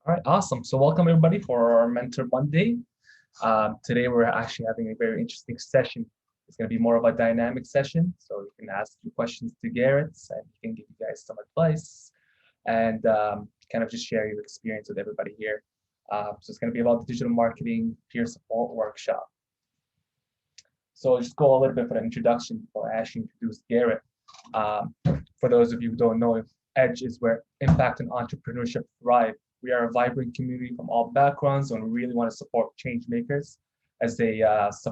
All right, awesome. So welcome everybody for our Mentor Monday. Today we're actually having a very interesting session. It's going to be more of a dynamic session. So you can ask your questions to Garrett and he can give you guys some advice and kind of just share your experience with everybody here. So it's going to be about the digital marketing peer support workshop. So I'll just go a little bit for an introduction before I actually introduce Garrett. Um, for those of you who don't know, Edge is where impact and entrepreneurship thrive. We are a vibrant community from all backgrounds, and we really want to support change makers as they as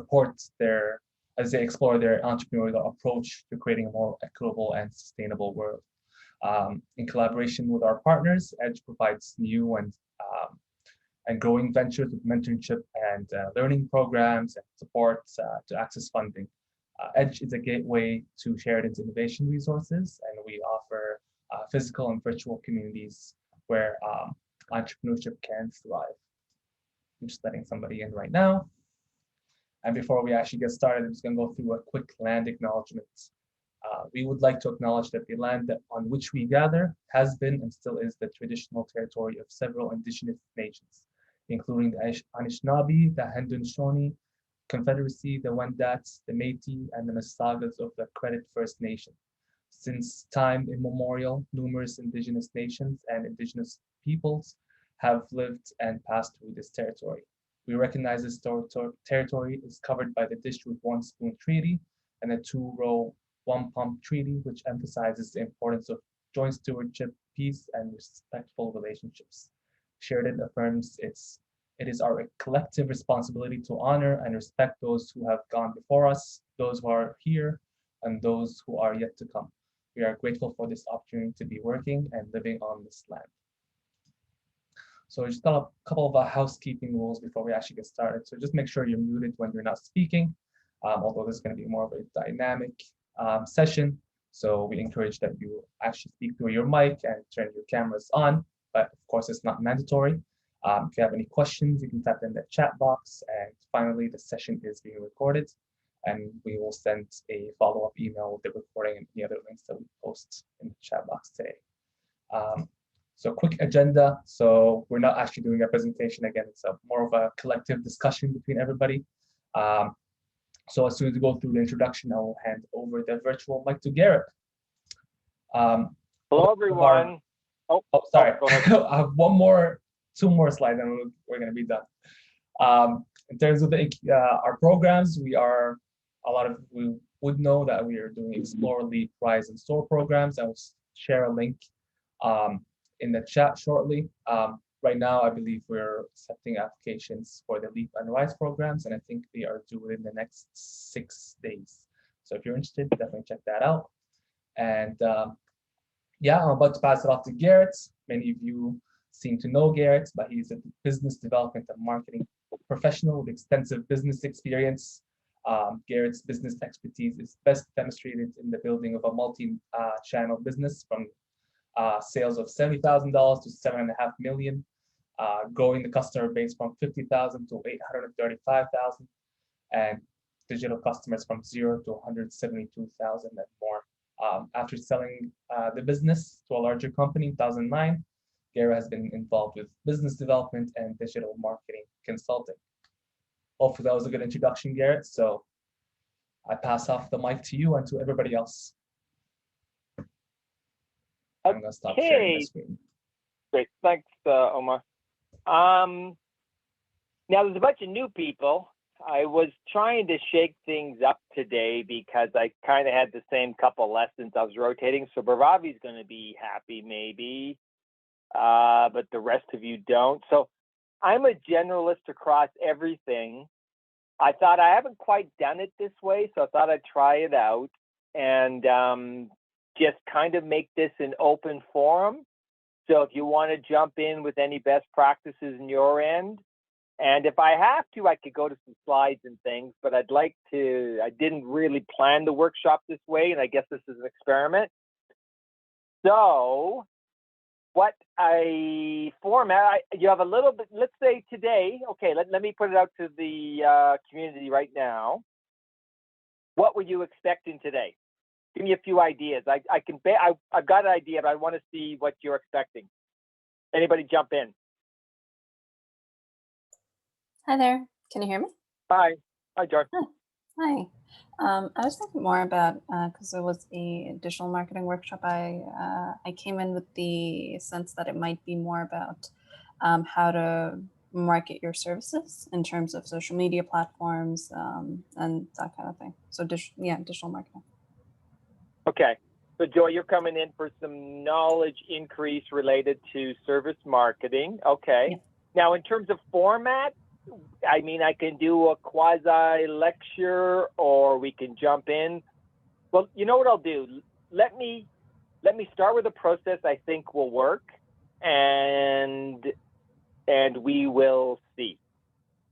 they explore their entrepreneurial approach to creating a more equitable and sustainable world. In collaboration with our partners, Edge provides new and growing ventures with mentorship and learning programs and support to access funding. Edge is a gateway to Sheridan's innovation resources, and we offer physical and virtual communities where entrepreneurship can thrive. I'm just letting somebody in right now. And before we actually get started, I'm just going to go through a quick land acknowledgement. We would like to acknowledge that the land on which we gather has been and still is the traditional territory of several indigenous nations, including the Anishinaabe, the Haudenosaunee Confederacy, the Wendat, the Métis, and the Mississaugas of the Credit First Nation. Since time immemorial, numerous indigenous nations and indigenous peoples have lived and passed through this territory. We recognize this territory is covered by the Dish with One Spoon Treaty and the Two-Row One Pump Treaty, which emphasizes the importance of joint stewardship, peace, and respectful relationships. Sheridan affirms it is our collective responsibility to honor and respect those who have gone before us, those who are here, and those who are yet to come. We are grateful for this opportunity to be working and living on this land. So just got a couple of housekeeping rules before we actually get started. So just make sure you're muted when you're not speaking, although this is going to be more of a dynamic session. So we encourage that you actually speak through your mic and turn your cameras on, but of course it's not mandatory. If you have any questions, you can type in the chat box. And finally, the session is being recorded, and we will send a follow-up email with the recording and any other links that we post in the chat box today. So quick agenda. So we're not actually doing a presentation again. It's more of a collective discussion between everybody. So as soon as we go through the introduction, I will hand over the virtual mic to Garrett. Hello, everyone. Sorry. I have two more slides, and we're going to be done. In terms of our programs, we would know that we are doing Explore, Lead, Prize, and Store programs. I will share a link in the chat shortly. Right now, I believe we're accepting applications for the Leap and Rise programs, and I think they are due in the next 6 days. So if you're interested, definitely check that out. And yeah, I'm about to pass it off to Garrett. Many of you seem to know Garrett, but he's a business development and marketing professional with extensive business experience. Garrett's business expertise is best demonstrated in the building of a multi-channel business from sales of $70,000 to $7.5 million, growing the customer base from 50,000 to 835,000, and digital customers from 0 to 172,000 and more. After selling the business to a larger company in 2009, Garrett has been involved with business development and digital marketing consulting. Hopefully that was a good introduction, Garrett. So I pass off the mic to you and to everybody else. I'm going to stop sharing the screen. Great. Thanks, Omar. Now, there's a bunch of new people. I was trying to shake things up today because I kind of had the same couple lessons I was rotating. So Baravi's going to be happy maybe, but the rest of you don't. So I'm a generalist across everything. I thought I haven't quite done it this way, so I thought I'd try it out and just kind of make this an open forum. So if you want to jump in with any best practices in your end, and if I have to, I could go to some slides and things, but I didn't really plan the workshop this way, and I guess this is an experiment. So what you have a little bit, let's say today, okay, let me put it out to the community right now. What were you expecting today? Give me a few ideas. I've got an idea, but I want to see what you're expecting. Anybody jump in? Hi there. Can you hear me? Hi. Hi, John. Hi. Hi. I was thinking more about because it was a digital marketing workshop. I came in with the sense that it might be more about how to market your services in terms of social media platforms and that kind of thing. So digital marketing. Okay. So, Joy, you're coming in for some knowledge increase related to service marketing. Okay. Yeah. Now, in terms of format, I mean, I can do a quasi lecture, or we can jump in. Well, you know what I'll do? Let me start with a process I think will work, and we will see.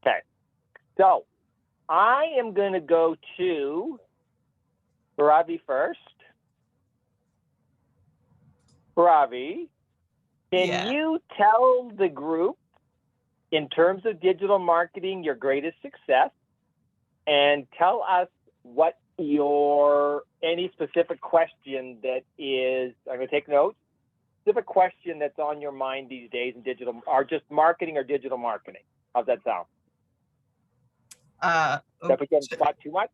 Okay. So I am going to go to Ravi first. Ravi, can you tell the group, in terms of digital marketing, your greatest success, and tell us what any specific question that is, I'm going to take notes, specific question that's on your mind these days in digital, or just marketing or digital marketing. How's that sound? If we get spot too much?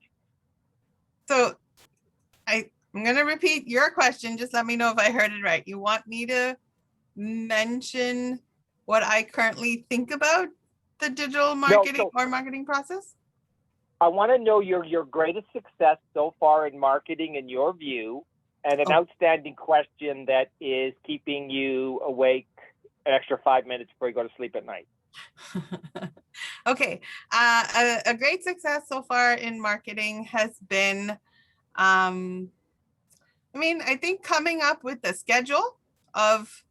So I'm going to repeat your question. Just let me know if I heard it right. You want me to mention what I currently think about the digital marketing or marketing process? I want to know your greatest success so far in marketing in your view, and an outstanding question that is keeping you awake an extra 5 minutes before you go to sleep at night. Okay. A great success so far in marketing has been, I think coming up with the schedule of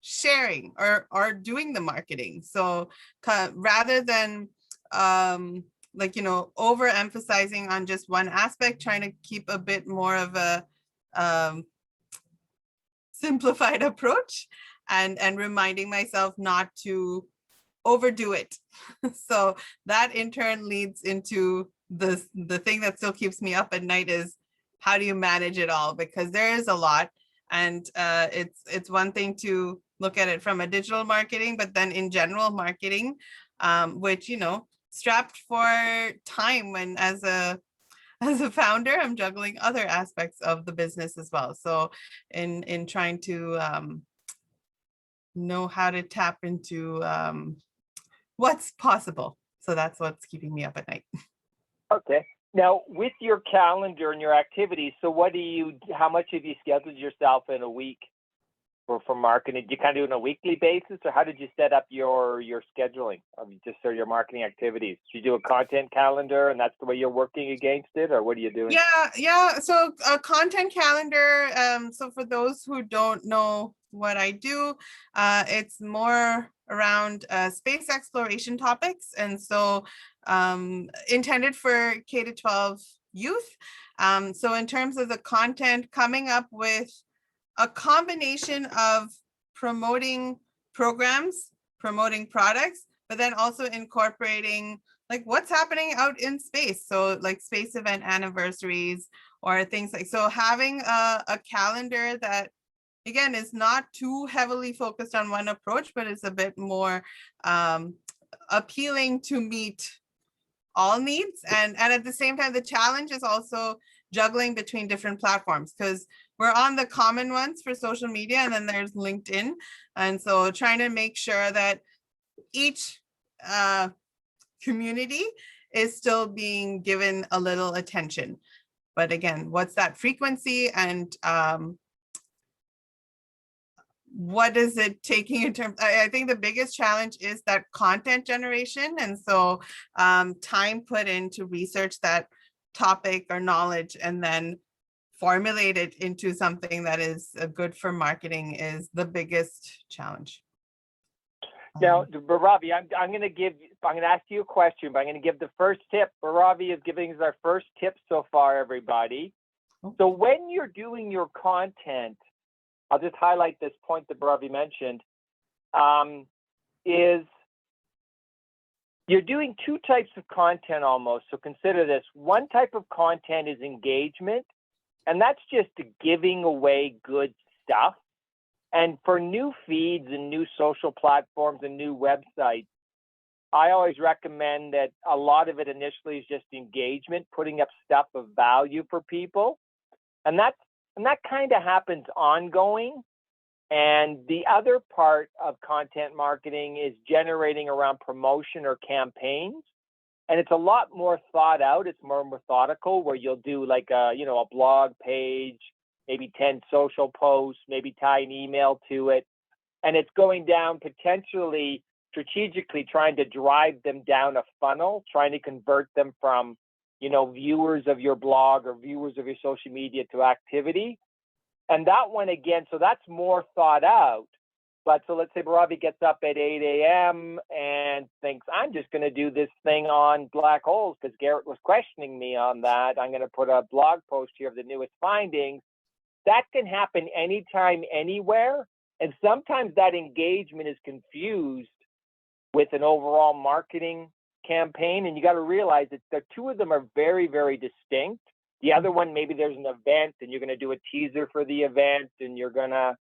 sharing or doing the marketing. So rather than overemphasizing on just one aspect, trying to keep a bit more of a simplified approach, and reminding myself not to overdo it. So that in turn leads into the thing that still keeps me up at night is, how do you manage it all? Because there is a lot. And it's one thing to look at it from a digital marketing, but then in general marketing, which, strapped for time when as a founder, I'm juggling other aspects of the business as well. So in trying to know how to tap into what's possible. So that's what's keeping me up at night. Okay. Now, with your calendar and your activities, so how much have you scheduled yourself in a week for marketing? Do you kind of do it on a weekly basis, or how did you set up your scheduling of just your marketing activities? Do you do a content calendar and that's the way you're working against it, or what are you doing? Yeah. So a content calendar. So for those who don't know what I do, it's more around space exploration topics, and so intended for K-12 youth. So in terms of the content, coming up with a combination of promoting programs, promoting products, but then also incorporating like what's happening out in space. So like space event anniversaries or things like, so having a calendar that, again, is not too heavily focused on one approach, but is a bit more appealing to meet all needs. And at the same time, the challenge is also juggling between different platforms, because we're on the common ones for social media, and then there's LinkedIn. And so trying to make sure that each community is still being given a little attention. But again, what's that frequency, and what is it taking in terms? I think the biggest challenge is that content generation. And so time put in to research that topic or knowledge and then formulate it into something that is good for marketing is the biggest challenge. Now, Ravi, I'm going to ask you a question, but I'm going to give the first tip. Ravi is giving us our first tip so far, everybody. So when you're doing your content, I'll just highlight this point that Ravi mentioned, is you're doing two types of content almost. So consider this. One type of content is engagement, and that's just giving away good stuff. And for new feeds and new social platforms and new websites, I always recommend that a lot of it initially is just engagement, putting up stuff of value for people. And that kind of happens ongoing. And the other part of content marketing is generating around promotion or campaigns. And it's a lot more thought out. It's more methodical, where you'll do like a blog page, maybe 10 social posts, maybe tie an email to it. And it's going down potentially strategically trying to drive them down a funnel, trying to convert them from, viewers of your blog or viewers of your social media to activity. And that one again, so that's more thought out. But so let's say Baravi gets up at 8 a.m. and thinks, I'm just going to do this thing on black holes because Garrett was questioning me on that. I'm going to put a blog post here of the newest findings. That can happen anytime, anywhere. And sometimes that engagement is confused with an overall marketing campaign. And you got to realize that the two of them are very, very distinct. The other one, maybe there's an event and you're going to do a teaser for the event and you're going to,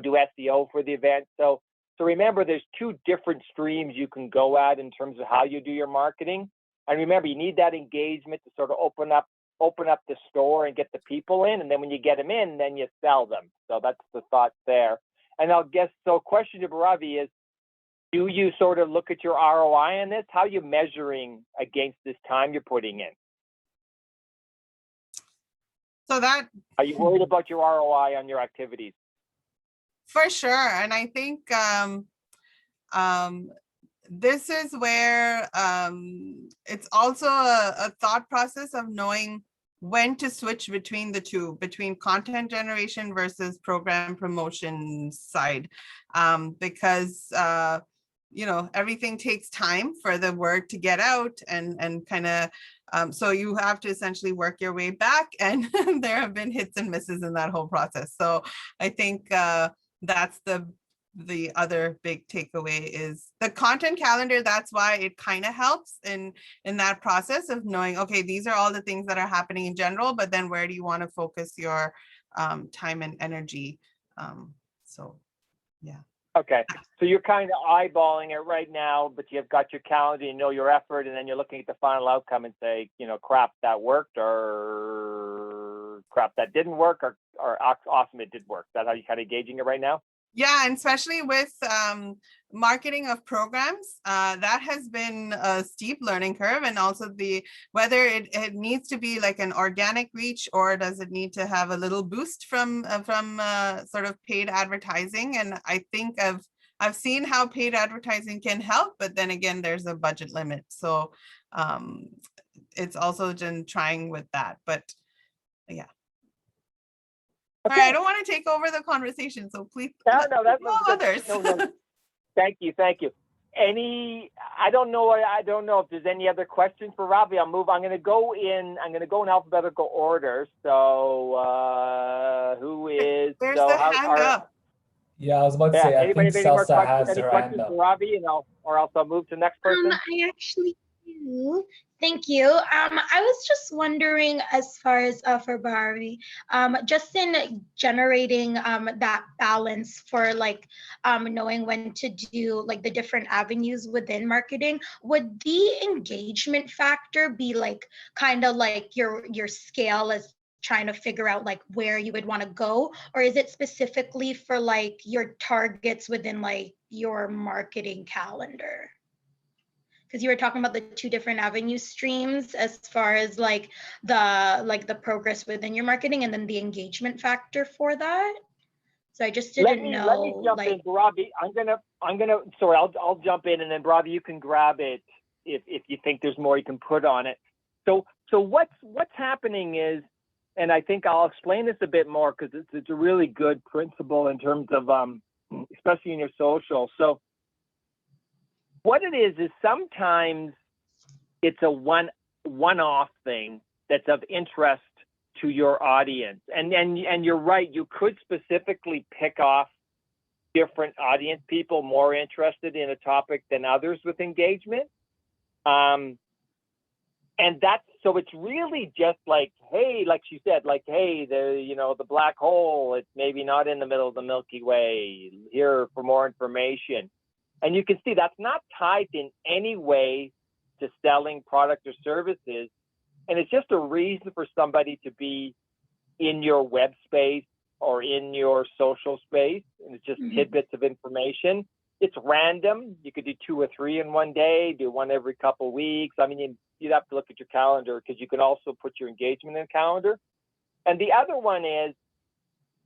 do SEO for the event. So remember, there's two different streams you can go at in terms of how you do your marketing. And remember, you need that engagement to sort of open up the store and get the people in. And then when you get them in, then you sell them. So that's the thought there. And question to Baravi is, do you sort of look at your ROI on this? How are you measuring against this time you're putting in? So that, are you worried about your ROI on your activities? for sure. And I think this is where it's also a thought process of knowing when to switch between the two, between content generation versus program promotion side, because everything takes time for the word to get out and kind of so you have to essentially work your way back, and there have been hits and misses in that whole process. So I think that's the other big takeaway is the content calendar. That's why it kind of helps in that process of knowing, okay, these are all the things that are happening in general, but then where do you want to focus your time and energy? So yeah. Okay, so you're kind of eyeballing it right now, but you've got your calendar, you know your effort, and then you're looking at the final outcome and say, crap, that worked, or crap, that didn't work, or awesome, it did work. Is that how you're kind of gauging it right now? Yeah, and especially with marketing of programs, that has been a steep learning curve, and also whether it needs to be like an organic reach, or does it need to have a little boost from sort of paid advertising. And I think I've seen how paid advertising can help, but then again, there's a budget limit. So it's also been trying with that, but yeah. Okay. All right, I don't want to take over the conversation, so please. No, that's others. No. Thank you. I don't know if there's any other questions for Ravi. I'm going to go in alphabetical order. So who is? There's the hand up. Yeah, I was about to say, I think Salsa has her hand up. For Ravi, or else I'll move to the next person. I actually do. Thank you. I was just wondering, as far as for Bari, just in generating that balance for knowing when to do like the different avenues within marketing, would the engagement factor be kind of like your scale as trying to figure out where you would want to go, or is it specifically for your targets within your marketing calendar? Because you were talking about the two different avenue streams as far as the progress within your marketing and then the engagement factor for that. So I just didn't know. Let me jump in, Baravi. Sorry, I'll jump in, and then Baravi, you can grab it if you think there's more you can put on it. So what's happening is, and I think I'll explain this a bit more because it's a really good principle in terms of especially in your social. So what it is sometimes it's a one-off thing that's of interest to your audience. And you're right, you could specifically pick off different audience people more interested in a topic than others with engagement. And that's, so it's really just like, hey, like she said, like, hey, the black hole, it's maybe not in the middle of the Milky Way, here for more information. And you can see that's not tied in any way to selling product or services. And it's just a reason for somebody to be in your web space or in your social space. And it's just tidbits of information. It's random. You could do 2 or 3 in one day, do one every couple of weeks. I mean, you'd have to look at your calendar, because you can also put your engagement in a calendar. And the other one is,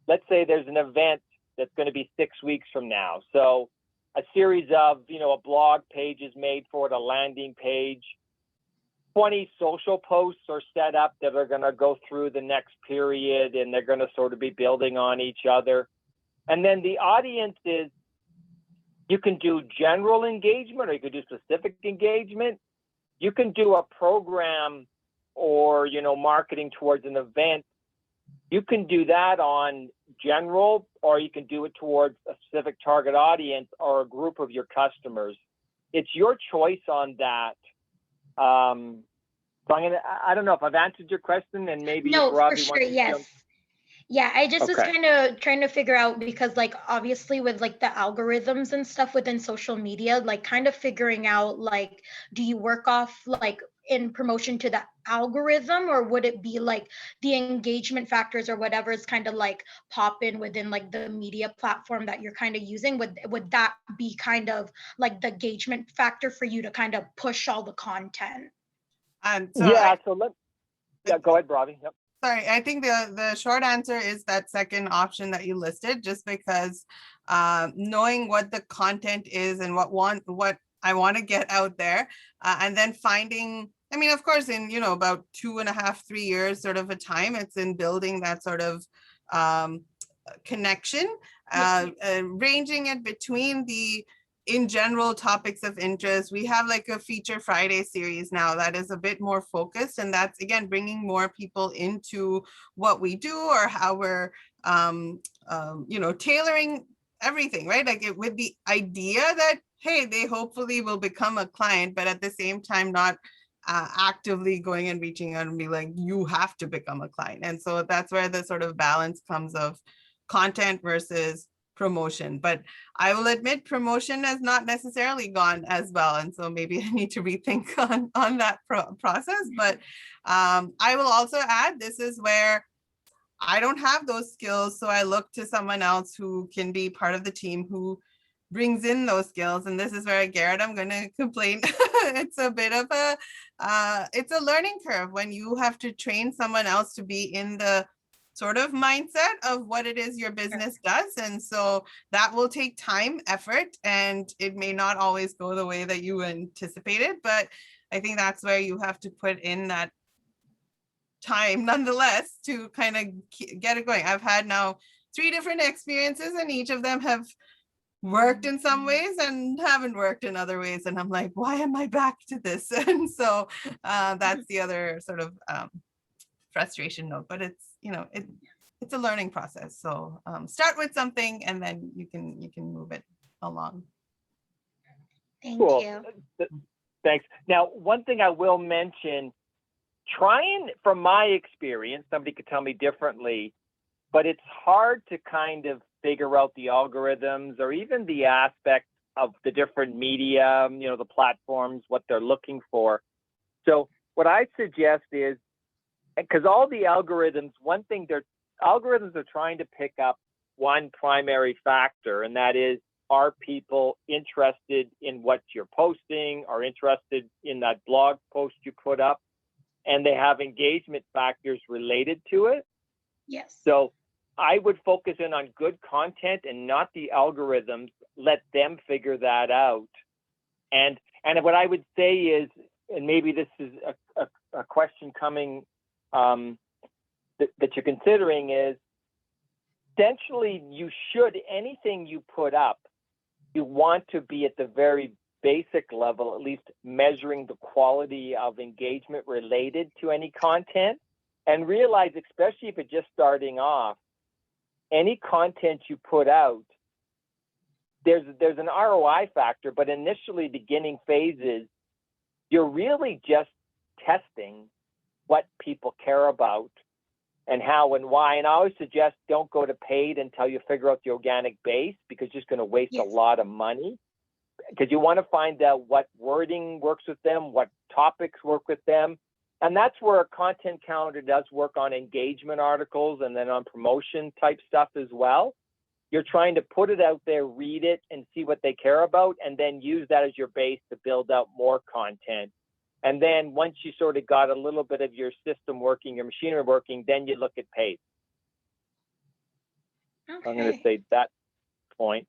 let's say there's an event that's going to be 6 weeks from now. So a series of, a blog page is made for it, a landing page. 20 social posts are set up that are going to go through the next period, and they're going to sort of be building on each other. And then the audience is, you can do general engagement, or you could do specific engagement. You can do a program or, marketing towards an event. You can do that on general, or you can do it towards a specific target audience or a group of your customers. It's your choice on that. So I don't know if I've answered your question, and maybe No, if Robbie for sure, wants to yes. jump. Yeah, I just was Okay. kind of trying to figure out, because like obviously with like the algorithms and stuff within social media, like kind of figuring out, like, do you work off like in promotion to the algorithm, or would it be like the engagement factors or whatever is kind of like pop in within like the media platform that you're kind of using? Would that be kind of like the engagement factor for you to kind of push all the content? So Yeah, go ahead, Robbie. Yep. Sorry, I think the short answer is that second option that you listed, just because knowing what the content is and what I want to get out there, and then finding, I mean, of course, in about 2.5, 3 years sort of a time, it's in building that sort of connection, ranging it between the in general topics of interest. We have like a Feature Friday series now that is a bit more focused, and that's again bringing more people into what we do, or how we're tailoring everything, right? Like with the idea that, hey, they hopefully will become a client, but at the same time not actively going and reaching out and be like, you have to become a client. And so that's where the sort of balance comes of content versus promotion. But I will admit, promotion has not necessarily gone as well, and so maybe I need to rethink on that process. But I will also add, this is where I don't have those skills, so I look to someone else who can be part of the team who brings in those skills. And this is where, Garrett, I'm going to complain. It's a bit of it's a learning curve when you have to train someone else to be in the sort of mindset of what it is your business does. And so that will take time, effort, and it may not always go the way that you anticipated. But I think that's where you have to put in that time nonetheless to kind of get it going. I've had now 3 different experiences, and each of them have worked in some ways and haven't worked in other ways. And I'm like, why am I back to this? And so that's the other sort of frustration note, but it's, it's a learning process. So start with something, and then you can move it along. Thank Cool. you. Thanks. Now, one thing I will mention, trying, from my experience, somebody could tell me differently, but it's hard to kind of figure out the algorithms or even the aspect of the different media, the platforms, what they're looking for. So what I suggest is, because all the algorithms, one thing algorithms are trying to pick up one primary factor, and that is, are people interested in what you're posting, or interested in that blog post you put up, and they have engagement factors related to it. Yes. So I would focus in on good content and not the algorithms. Let them figure that out. And what I would say is, and maybe this is a question coming that you're considering, is essentially anything you put up, you want to be at the very basic level, at least measuring the quality of engagement related to any content, and realize, especially if it's just starting off, any content you put out, there's an ROI factor, but initially beginning phases, you're really just testing what people care about and how and why. And I always suggest don't go to paid until you figure out the organic base, because you're just going to waste a lot of money. Because you want to find out what wording works with them, what topics work with them. And that's where a content calendar does work on engagement articles and then on promotion type stuff as well. You're trying to put it out there, read it, and see what they care about, and then use that as your base to build out more content. And then once you sort of got a little bit of your system working, your machinery working, then you look at paid. Okay. I'm going to say that point.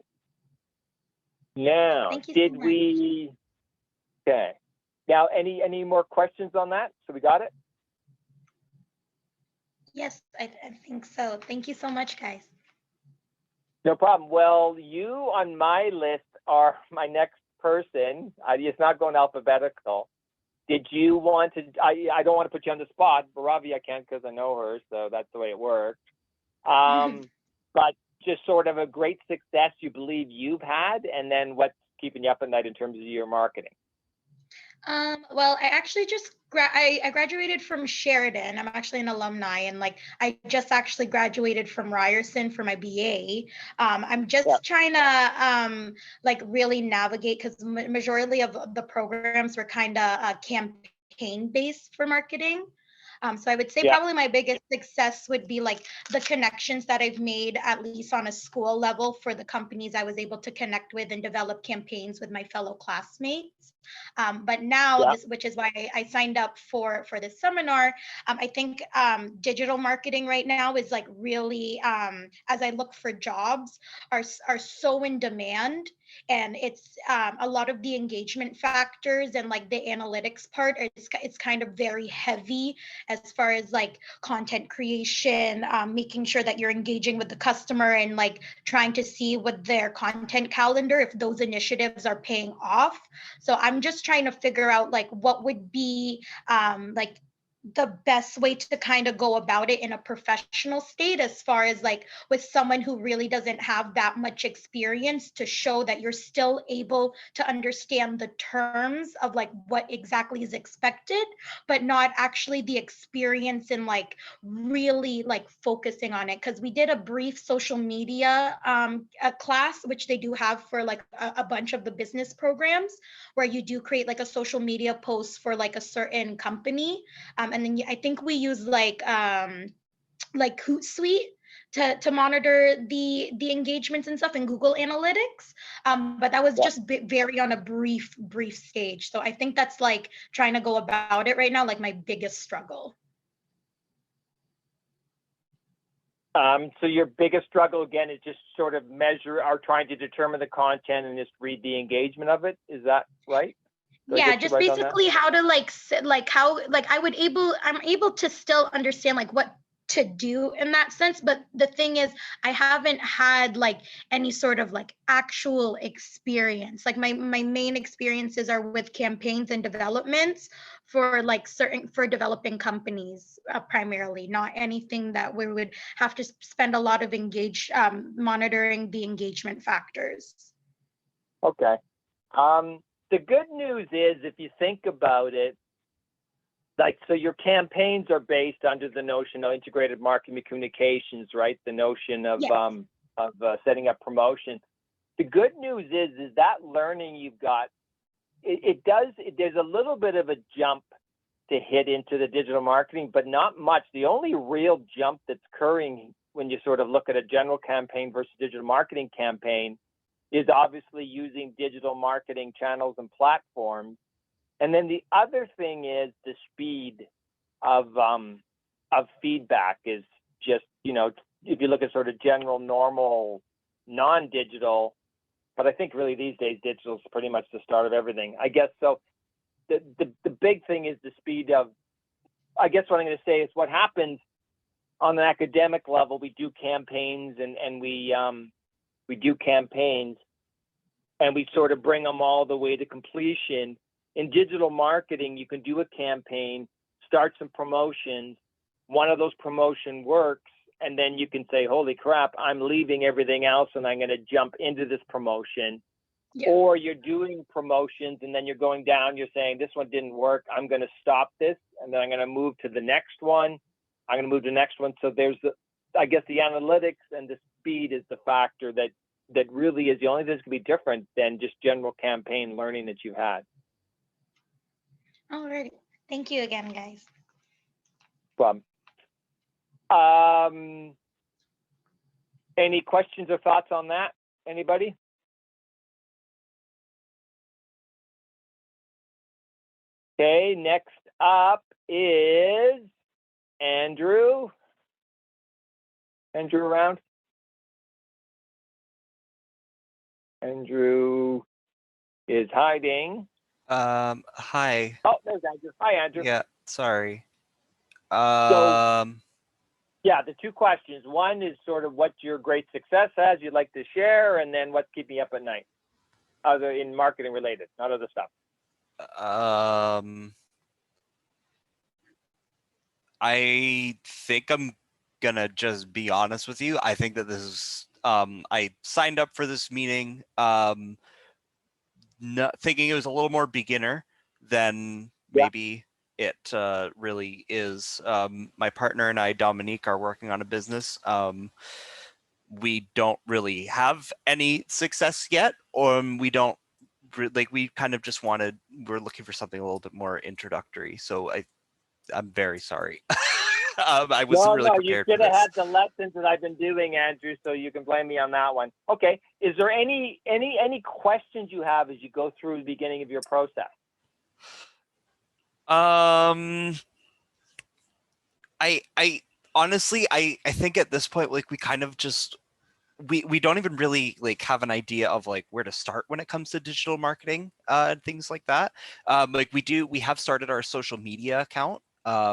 Now, Thank you did so much. we? Okay. Now, any more questions on that? So we got it? Yes, I think so. Thank you so much, guys. No problem. Well, you on my list are my next person. It's not going alphabetical. Did you want to? I don't want to put you on the spot. But Ravi, I can't because I know her, so that's the way it works. But just sort of a great success you believe you've had, and then what's keeping you up at night in terms of your marketing? Well, I actually just I graduated from Sheridan. I'm actually an alumni, and like I just actually graduated from Ryerson for my BA. I'm just trying to like really navigate, because majority of the programs were kind of campaign based for marketing. So I would say probably my biggest success would be like the connections that I've made, at least on a school level, for the companies I was able to connect with and develop campaigns with my fellow classmates. But now, this, which is why I signed up for this seminar, I think digital marketing right now is like really, as I look for jobs, are so in demand. And it's a lot of the engagement factors and like the analytics part, it's kind of very heavy as far as like content creation, making sure that you're engaging with the customer and like trying to see what their content calendar, if those initiatives are paying off. So I'm just trying to figure out like what would be like the best way to kind of go about it in a professional state, as far as like with someone who really doesn't have that much experience, to show that you're still able to understand the terms of like what exactly is expected, but not actually the experience in like really like focusing on it. Because we did a brief social media a class, which they do have for like a bunch of the business programs, where you do create like a social media post for like a certain company. And then I think we use like Hootsuite to monitor the engagements and stuff in Google Analytics. But that was just very on a brief stage. So I think that's like trying to go about it right now, like my biggest struggle. So your biggest struggle again is just sort of measure or trying to determine the content and just read the engagement of it. Is that right? Yeah, just basically how to I'm able to still understand like what to do in that sense. But the thing is, I haven't had like any sort of like actual experience. Like my main experiences are with campaigns and developments for like for developing companies primarily, not anything that we would have to spend a lot of monitoring the engagement factors. Okay. The good news is, if you think about it, like, so your campaigns are based under the notion of integrated marketing communications, right? The notion of setting up promotions. The good news is that learning you've got, there's a little bit of a jump to hit into the digital marketing, but not much. The only real jump that's occurring when you sort of look at a general campaign versus digital marketing campaign is obviously using digital marketing channels and platforms. And then the other thing is the speed of feedback is just, if you look at sort of general, normal, non-digital, but I think really these days digital is pretty much the start of everything, I guess. So the big thing is the speed of, I guess what I'm going to say is what happens on an academic level. We do campaigns and we do campaigns and we sort of bring them all the way to completion. In digital marketing, you can do a campaign, start some promotions. One of those promotion works, and then you can say, holy crap, I'm leaving everything else and I'm going to jump into this promotion. Yeah. or you're doing promotions and then you're going down, you're saying this one didn't work, I'm going to stop this and then I'm going to move to the next one. I'm going to move to the next one. So there's I guess the analytics and the speed is the factor that really is the only thing that's going to be different than just general campaign learning that you've had. Alrighty. Thank you again, guys. Any questions or thoughts on that? Anybody? Okay, next up is Andrew. Andrew around? Andrew is hiding. Hi. Oh, there's Andrew. Hi, Andrew. Yeah, sorry. Yeah, the two questions. One is sort of what your great success has you'd like to share, and then what's keeping you up at night, other in marketing related, not other stuff. I think I'm gonna just be honest with you. I think that this is I signed up for this meeting thinking it was a little more beginner than maybe it really is. My partner and I, Dominique, are working on a business. We don't really have any success yet, or we don't we kind of just we're looking for something a little bit more introductory. So I'm very sorry. I wasn't really prepared. You should have had the lessons that I've been doing, Andrew, so you can blame me on that one. Okay, is there any questions you have as you go through the beginning of your process? I honestly, I think at this point, like, we kind of just we don't even really like have an idea of like where to start when it comes to digital marketing and things like that. Like we have started our social media account.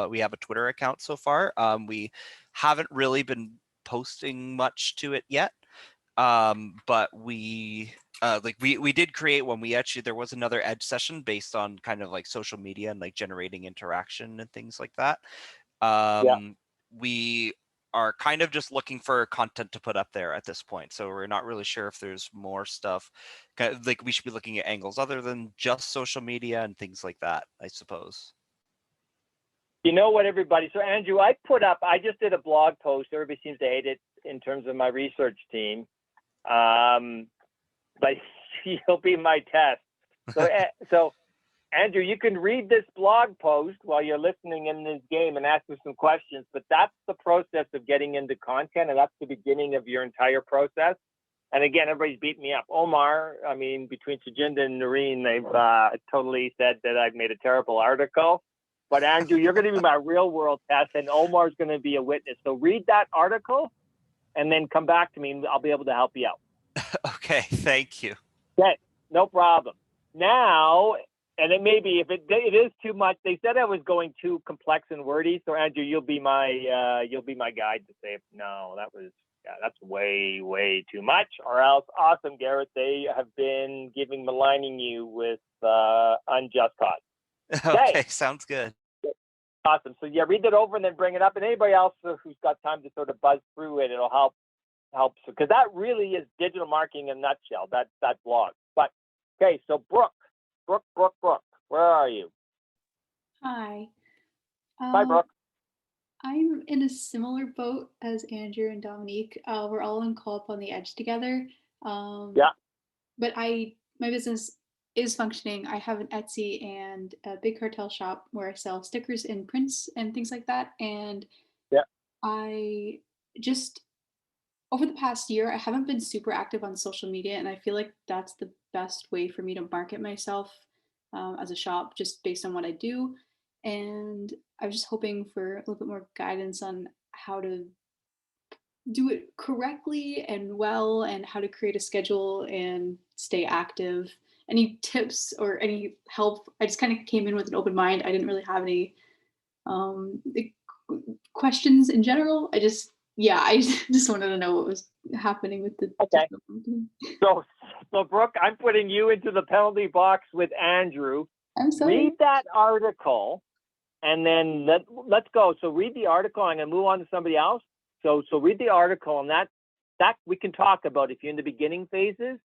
We have a Twitter account so far. We haven't really been posting much to it yet. But we did create one. There was another Edge session based on kind of like social media and like generating interaction and things like that. We are kind of just looking for content to put up there at this point. So we're not really sure if there's more stuff. Like we should be looking at angles other than just social media and things like that, I suppose. You know what, everybody? So Andrew, I just did a blog post. Everybody seems to hate it in terms of my research team. But you'll be my test. So Andrew, you can read this blog post while you're listening in this game and ask me some questions, but that's the process of getting into content, and that's the beginning of your entire process. And again, everybody's beating me up. Omar, I mean, between Sajinda and Noreen, they've totally said that I've made a terrible article. But Andrew, you're going to be my real world test, and Omar's going to be a witness. So read that article and then come back to me, and I'll be able to help you out. Okay, thank you. Okay, no problem. Now, and it may be, if it is too much, they said I was going too complex and wordy. So Andrew, you'll be my guide to say, no, that's way too much, or else, awesome, Garrett, they have been maligning you with unjust cause. Okay, sounds good. Awesome. So yeah, read that over and then bring it up. And anybody else who's got time to sort of buzz through it, it'll help. Because that really is digital marketing in a nutshell, that blog. But okay, so Brooke, where are you? Hi. Hi, Brooke. I'm in a similar boat as Andrew and Dominique. We're all in co-op on the Edge together. Yeah. But my business is functioning. I have an Etsy and a big cartel shop where I sell stickers and prints and things like that. And yeah, I just, over the past year, I haven't been super active on social media, and I feel like that's the best way for me to market myself as a shop, just based on what I do. And I was just hoping for a little bit more guidance on how to do it correctly and well, and how to create a schedule and stay active. Any tips or any help? I just kind of came in with an open mind. I didn't really have any questions in general. I just wanted to know what was happening with the. Okay. So Brooke, I'm putting you into the penalty box with Andrew. I'm sorry. Read that article, and then let's go. So read the article. I'm going to move on to somebody else. So read the article, and that we can talk about if you're in the beginning phases.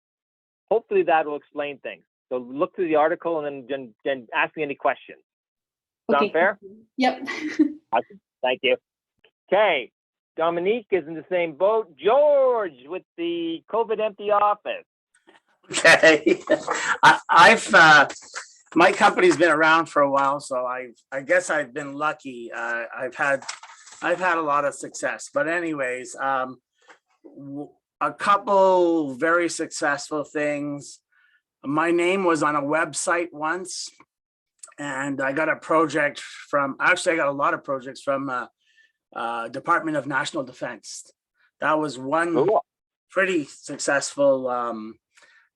hopefully that will explain things. So look through the article and then ask me any questions. Sound Okay. fair? Yep. Awesome. Thank you. Okay. Dominique is in the same boat. George with the COVID empty office. Okay, I've my company's been around for a while, so I guess I've been lucky. I've had a lot of success, but anyways, a couple very successful things. My name was on a website once, and I got a project from. Actually, I got a lot of projects from Department of National Defense. That was one Cool. pretty successful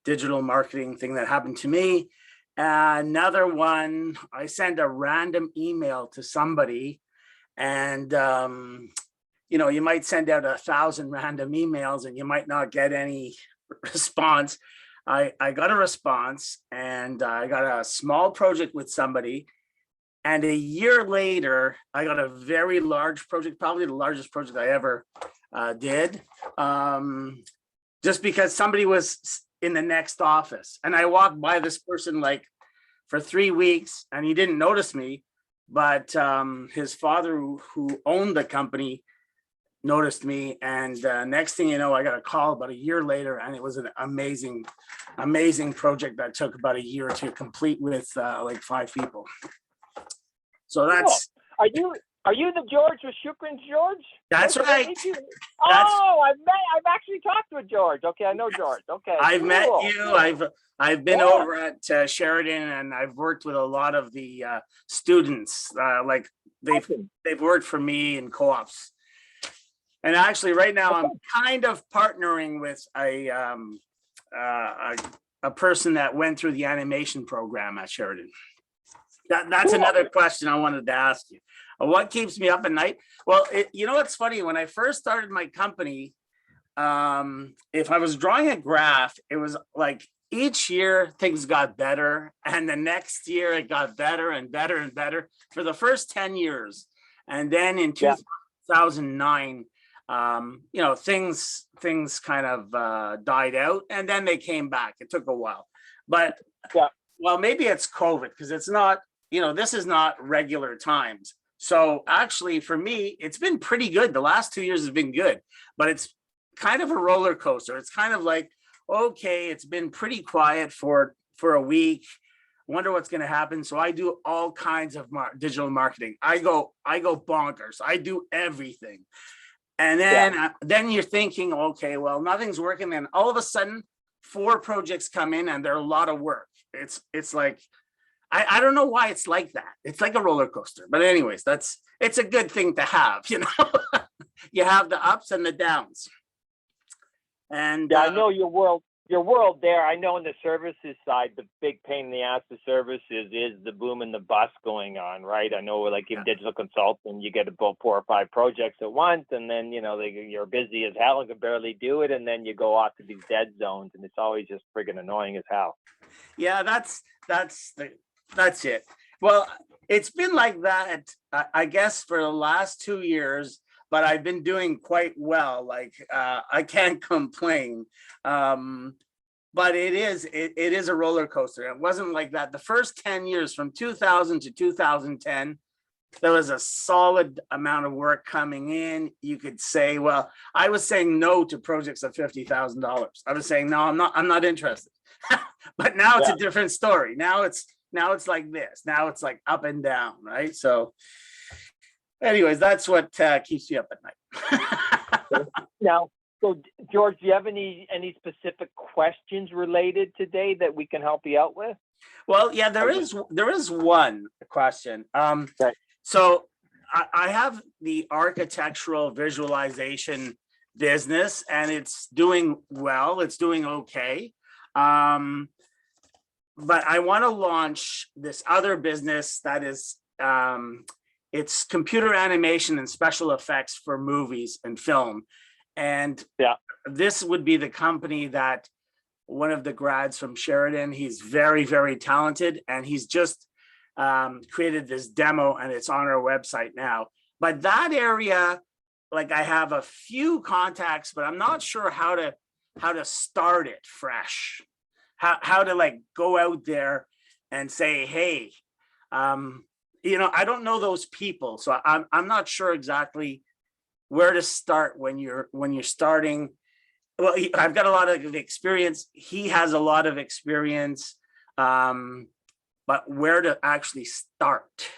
digital marketing thing that happened to me. Another one, I sent a random email to somebody, and you know, you might send out 1,000 random emails and you might not get any response. I got a response, and I got a small project with somebody. And a year later, I got a very large project, probably the largest project I ever did, just because somebody was in the next office. And I walked by this person like for 3 weeks, and he didn't notice me, but his father, who owned the company, noticed me. And next thing you know, I got a call about a year later, and it was an amazing project that took about a year to complete with like 5 people. So that's. Cool. Are you the George with Shukran's George? That's Okay, right. Oh, I've actually talked with George. Okay, I know George. Okay. I've cool. met you. I've been over at Sheridan, and I've worked with a lot of the students. Like they've worked for me in co-ops. And actually, right now I'm kind of partnering with a person that went through the animation program at Sheridan. That's Cool. another question I wanted to ask you. What keeps me up at night? Well, you know what's funny? When I first started my company, if I was drawing a graph, it was like each year things got better, and the next year it got better and better and better for the first 10 years. And then in 2009, you know, things kind of died out, and then they came back. It took a while, but well, maybe it's COVID, because it's not, you know, this is not regular times. So actually for me, it's been pretty good. The last 2 years has been good, but it's kind of a roller coaster. It's kind of like, okay, it's been pretty quiet for a week. Wonder what's going to happen. So I do all kinds of digital marketing. I go bonkers. I do everything. And then you're thinking, okay, well, nothing's working. Then all of a sudden 4 projects come in, and they're a lot of work. It's like, I don't know why it's like that. It's like a roller coaster. But anyways, it's a good thing to have, you know. You have the ups and the downs. And I know your world there. I know on the services side, the big pain in the ass of services is the boom and the bust going on, right? I know, like in digital consulting, you get about 4 or 5 projects at once, and then, you know, you're busy as hell and can barely do it, and then you go off to these dead zones, and it's always just friggin' annoying as hell. Yeah, that's it. Well, it's been like that, I guess, for the last 2 years, but I've been doing quite well. Like, I can't complain. But it is a roller coaster. It wasn't like that. The first 10 years, from 2000 to 2010, there was a solid amount of work coming in. You could say, well, I was saying no to projects of $50,000. I was saying, no, I'm not interested. But now it's a different story. Now it's like this. Now it's like up and down, right? So anyways, that's what keeps you up at night. Now, so George, do you have any specific questions related today that we can help you out with? Well, yeah, there is one question. So I have the architectural visualization business, and it's doing well. It's doing okay. But I want to launch this other business that is, it's computer animation and special effects for movies and film. And this would be the company that one of the grads from Sheridan, he's very, very talented, and he's just created this demo, and it's on our website now. But that area, like, I have a few contacts, but I'm not sure how to start it fresh. how to like go out there and say, hey, you know, I don't know those people, so I'm not sure exactly where to start when you're starting. Well, I've got a lot of experience. He has a lot of experience, but where to actually start?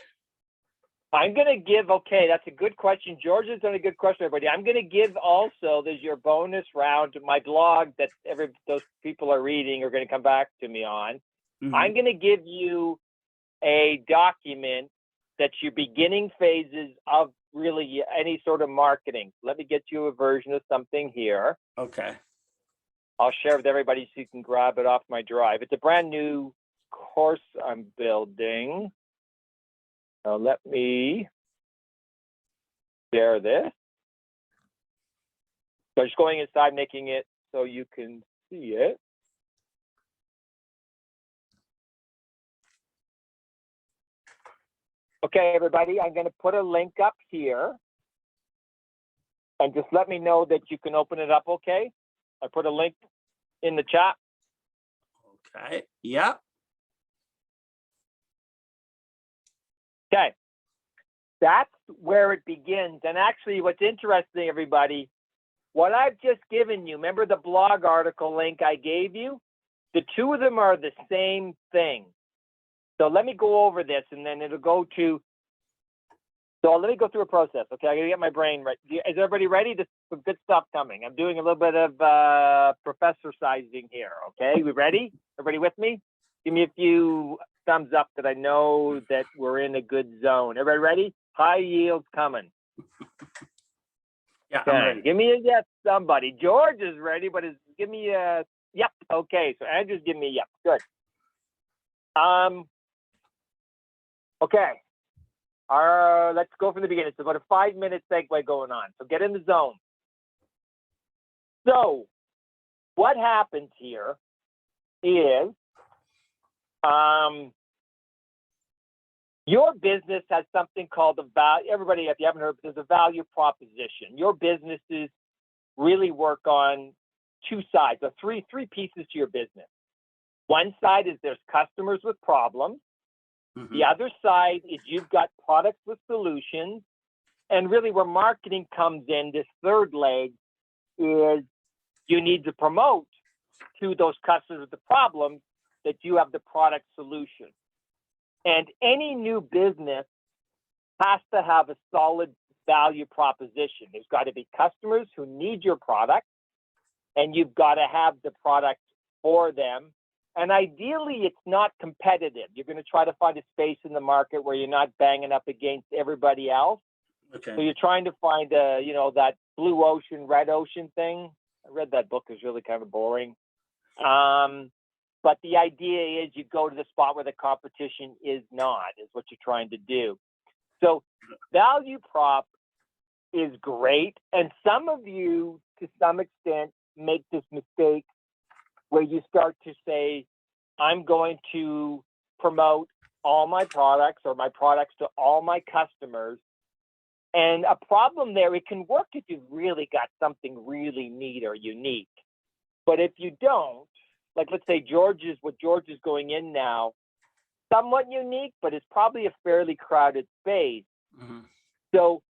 I'm going to give, okay, that's a good question. George has done a good question, everybody. I'm going to give also, there's your bonus round to my blog that those people are reading are going to come back to me on. I'm going to give you a document that's your beginning phases of really any sort of marketing. Let me get you a version of something here. Okay. I'll share with everybody so you can grab it off my drive. It's a brand new course I'm building. Now let me share this. So just going inside, making it so you can see it. Okay, everybody, I'm going to put a link up here. And just let me know that you can open it up, okay? I put a link in the chat. Okay, yeah. Okay, that's where it begins. And actually, what's interesting, everybody, what I've just given you, remember the blog article link I gave you? The two of them are the same thing. So let me go over this, and then it'll go to, so let me go through a process, okay? I gotta get my brain right. Is everybody ready? There's some good stuff coming. I'm doing a little bit of professor sizing here, okay? We ready? Everybody with me? Give me a few thumbs up that I know that we're in a good zone. Everybody ready? High yields coming. Yeah, Okay. I'm ready. Give me a yes, somebody. George is ready, but give me a yep. Okay, so Andrew's giving me a yep. Good. Okay. Let's go from the beginning. It's about a 5-minute segue going on. So get in the zone. So what happens here is your business has something called a value. Everybody, if you haven't heard, there's a value proposition. Your businesses really work on two sides, or three pieces to your business. One side is there's customers with problems. The other side is you've got products with solutions. And really where marketing comes in, this third leg, is you need to promote to those customers with the problems that you have the product solution. And any new business has to have a solid value proposition. There's got to be customers who need your product, and you've got to have the product for them. And ideally, it's not competitive. You're going to try to find a space in the market where you're not banging up against everybody else. Okay. So you're trying to find a, you know, that blue ocean, red ocean thing. I read that book. It's really kind of boring. But the idea is you go to the spot where the competition is not, is what you're trying to do. So value prop is great. And some of you, to some extent, make this mistake where you start to say, I'm going to promote all my products or my products to all my customers. And a problem there, it can work if you've really got something really neat or unique. But if you don't, like let's say what George is going in now, somewhat unique, but it's probably a fairly crowded space. So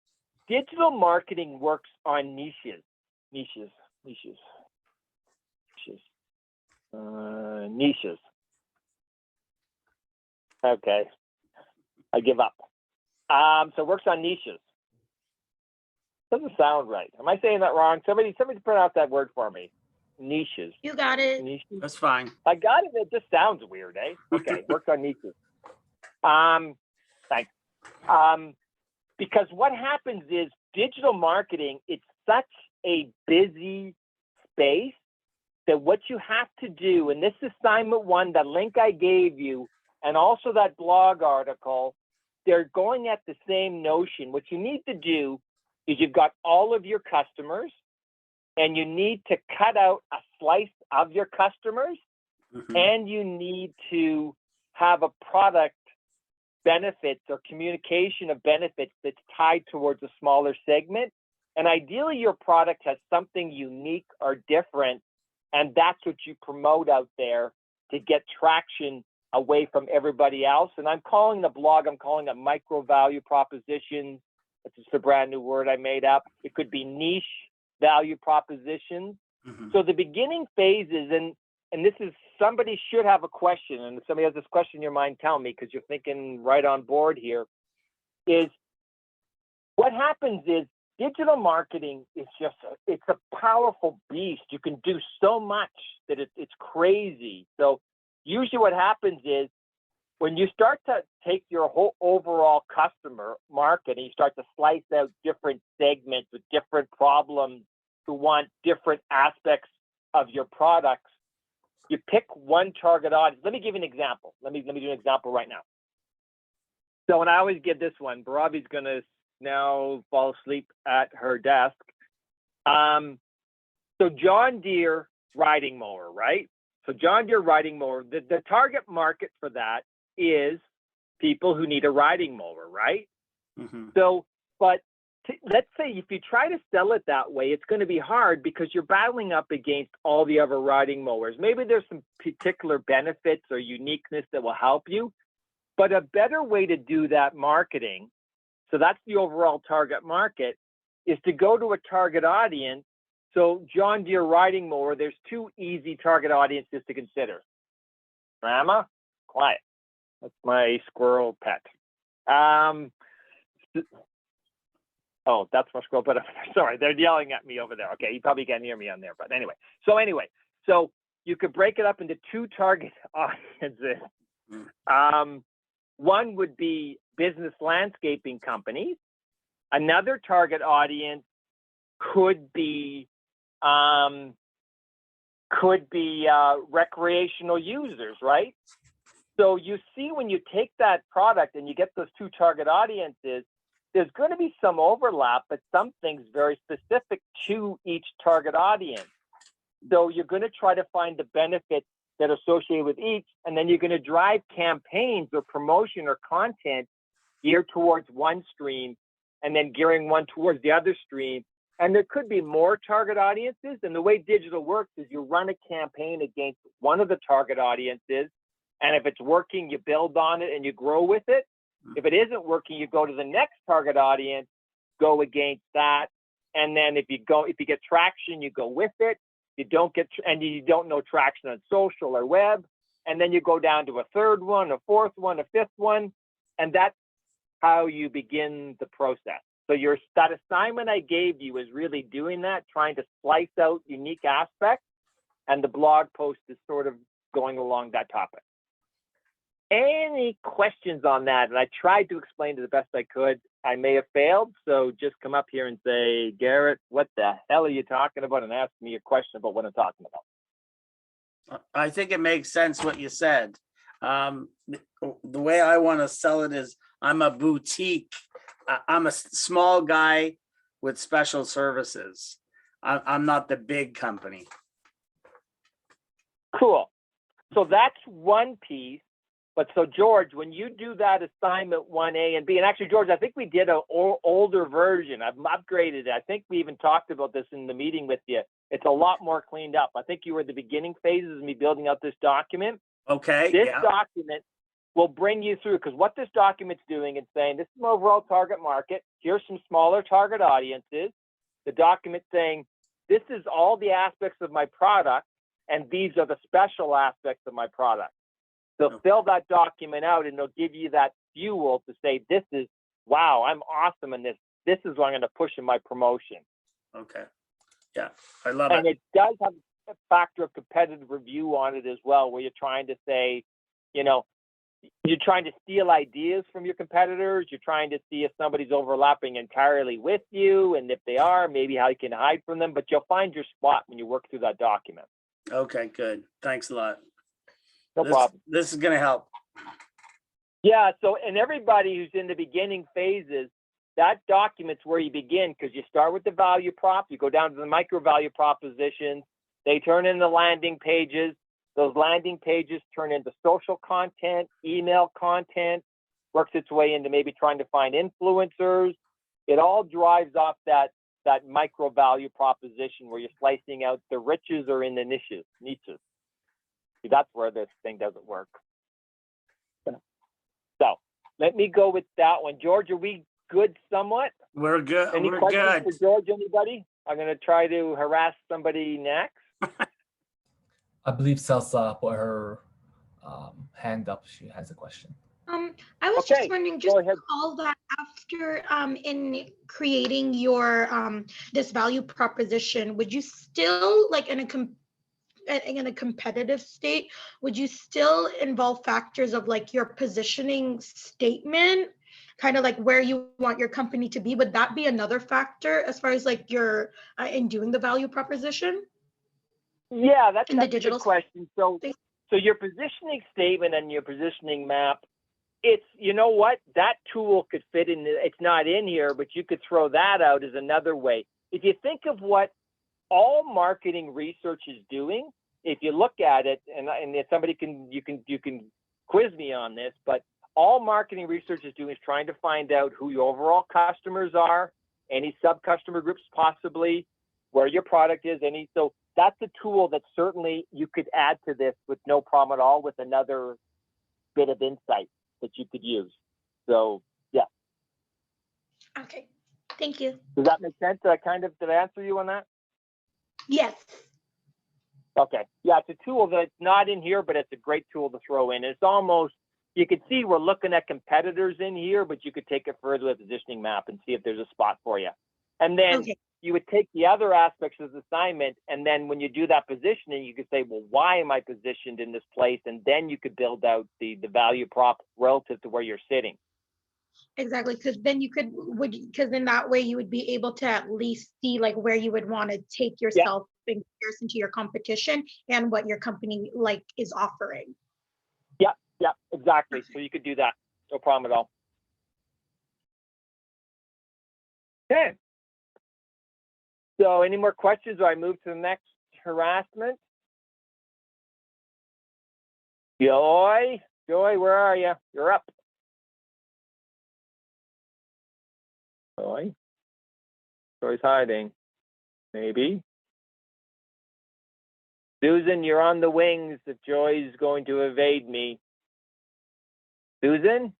digital marketing works on niches. Okay, I give up. So it works on niches. Doesn't sound right. Am I saying that wrong? Somebody pronounce that word for me. Niches. You got it. Niches. That's fine. I got it. It just sounds weird, eh? Okay, works on niches. Thanks. Because what happens is digital marketing, it's such a busy space that what you have to do, and this assignment one, the link I gave you, and also that blog article, they're going at the same notion. What you need to do is you've got all of your customers, and you need to cut out a slice of your customers, and you need to have a product benefits or communication of benefits that's tied towards a smaller segment. And ideally, your product has something unique or different, and that's what you promote out there to get traction away from everybody else. And I'm calling the blog, I'm calling it micro value propositions. It's just a brand new word I made up. It could be niche value propositions. So the beginning phases, and this is, somebody should have a question, and if somebody has this question in your mind, tell me, because you're thinking right on board here, is what happens is digital marketing is just, it's a powerful beast. You can do so much that it's crazy. So usually what happens is when you start to take your whole overall customer market and you start to slice out different segments with different problems who want different aspects of your products, you pick one target audience. Let me give you an example. Let me do an example right now. So, and I always give this one. Barabi's going to now fall asleep at her desk. So John Deere riding mower, right? So John Deere riding mower, the target market for that is people who need a riding mower, right? So, but let's say if you try to sell it that way, it's going to be hard because you're battling up against all the other riding mowers. Maybe there's some particular benefits or uniqueness that will help you, but a better way to do that marketing, so that's the overall target market, is to go to a target audience. So John Deere riding mower, there's two easy target audiences to consider. Grandma, quiet. That's my squirrel pet. Oh, that's my squirrel pet. Sorry, they're yelling at me over there. Okay, you probably can't hear me on there, but anyway. So you could break it up into two target audiences. One would be business landscaping companies. Another target audience could be recreational users, right? So you see, when you take that product and you get those two target audiences, there's going to be some overlap, but some things very specific to each target audience. So you're going to try to find the benefits that are associated with each, and then you're going to drive campaigns or promotion or content geared towards one stream and then gearing one towards the other stream. And there could be more target audiences. And the way digital works is you run a campaign against one of the target audiences. And if it's working, you build on it and you grow with it. If it isn't working, you go to the next target audience, go against that. And then if you get traction, you go with it. You don't get, and you don't know traction on social or web. And then you go down to a third one, a fourth one, a fifth one. And that's how you begin the process. So that assignment I gave you is really doing that, trying to slice out unique aspects. And the blog post is sort of going along that topic. Any questions on that? And I tried to explain it the best I could. I may have failed, so just come up here and say, Garrett, what the hell are you talking about? And ask me a question about what I'm talking about. I think it makes sense what you said. The way I want to sell it is I'm a boutique. I'm a small guy with special services. I'm not the big company. Cool. So that's one piece. But so, George, when you do that assignment 1A and B, and actually, George, I think we did an older version. I've upgraded it. I think we even talked about this in the meeting with you. It's a lot more cleaned up. I think you were at the beginning phases of me building out this document. Okay. This document will bring you through, because what this document's doing is saying, this is my overall target market. Here's some smaller target audiences. The document saying, this is all the aspects of my product, and these are the special aspects of my product. They'll fill that document out and they'll give you that fuel to say, this is, wow, I'm awesome in this. This is what I'm going to push in my promotion. Okay. Yeah, I love it. And it does have a factor of competitive review on it as well, where you're trying to say, you're trying to steal ideas from your competitors. You're trying to see if somebody's overlapping entirely with you. And if they are, maybe how you can hide from them. But you'll find your spot when you work through that document. Okay, good. Thanks a lot. No problem. This is going to help. Yeah. So, and everybody who's in the beginning phases, that document's where you begin, because you start with the value prop, you go down to the micro value propositions, they turn into landing pages. Those landing pages turn into social content, email content, works its way into maybe trying to find influencers. It all drives off that micro value proposition where you're slicing out the riches or in the niches. See, that's where this thing doesn't work. So let me go with that one. George, are we good somewhat? We're good. Any We're questions good. for George, anybody? I'm going to try to harass somebody next. I believe Salsa put her hand up. She has a question. I was Okay, just wondering, go just ahead. all that after in creating your this value proposition, would you still like in a competitive state, would you still involve factors of like your positioning statement, kind of like where you want your company to be? Would that be another factor as far as like your in doing the value proposition Yeah, that's in the a digital good question. So your positioning statement and your positioning map, it's, you know what, that tool could fit in. It's not in here, but you could throw that out as another way. If you think of what all marketing research is doing, if you look at it, and if somebody can, you can quiz me on this, but all marketing research is doing is trying to find out who your overall customers are, any sub-customer groups possibly, where your product is, so that's a tool that certainly you could add to this with no problem at all, with another bit of insight that you could use. So yeah. Okay, thank you. Does that make sense? Did I answer you on that? Yes. Okay. Yeah, it's a tool that's not in here, but it's a great tool to throw in. It's almost, you can see we're looking at competitors in here, but you could take it further with the positioning map and see if there's a spot for you. And then you would take the other aspects of the assignment, and then when you do that positioning, you could say, well, why am I positioned in this place? And then you could build out the value prop relative to where you're sitting. Exactly, because then you because in that way you would be able to at least see like where you would want to take yourself in comparison to your competition and what your company like is offering. Yeah, exactly. So you could do that. No problem at all. Okay. So any more questions, or I move to the next harassment? Joy, where are you? You're up. Joy's hiding. Maybe. Susan, you're on the wings if Joy's going to evade me. Susan?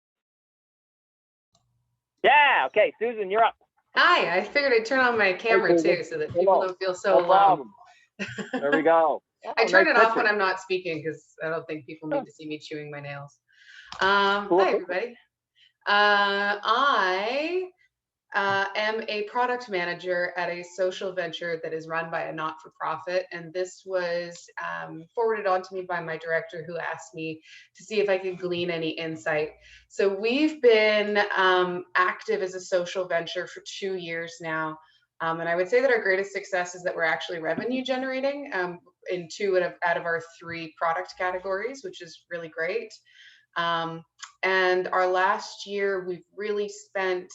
Yeah, okay, Susan, you're up. Hi, I figured I'd turn on my camera too so that people don't feel so No alone. problem. There we go. I turn nice it off picture. when I'm not speaking because I don't think people need to see me chewing my nails. Cool Hi, picture. everybody. I am a product manager at a social venture that is run by a not-for-profit, and this was forwarded on to me by my director, who asked me to see if I could glean any insight. So we've been active as a social venture for 2 years now, and I would say that our greatest success is that we're actually revenue generating in 2 out of our 3 product categories, which is really great. And our last year, we've really spent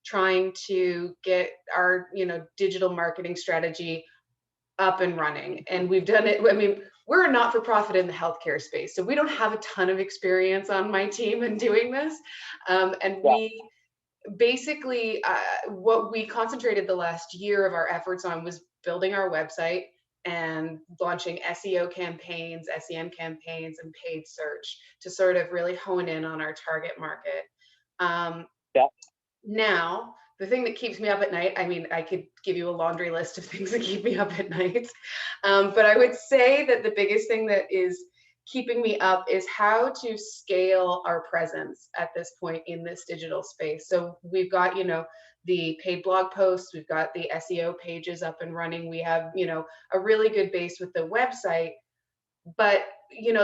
trying to get our, digital marketing strategy up and running. And we've done it. I mean, we're a not-for-profit in the healthcare space, so we don't have a ton of experience on my team in doing this. We basically, what we concentrated the last year of our efforts on was building our website and launching SEO campaigns, SEM campaigns, and paid search to sort of really hone in on our target market. Now, the thing that keeps me up at night, I mean, I could give you a laundry list of things that keep me up at night, but I would say that the biggest thing that is keeping me up is how to scale our presence at this point in this digital space. So we've got, the paid blog posts, we've got the SEO pages up and running, we have, a really good base with the website, but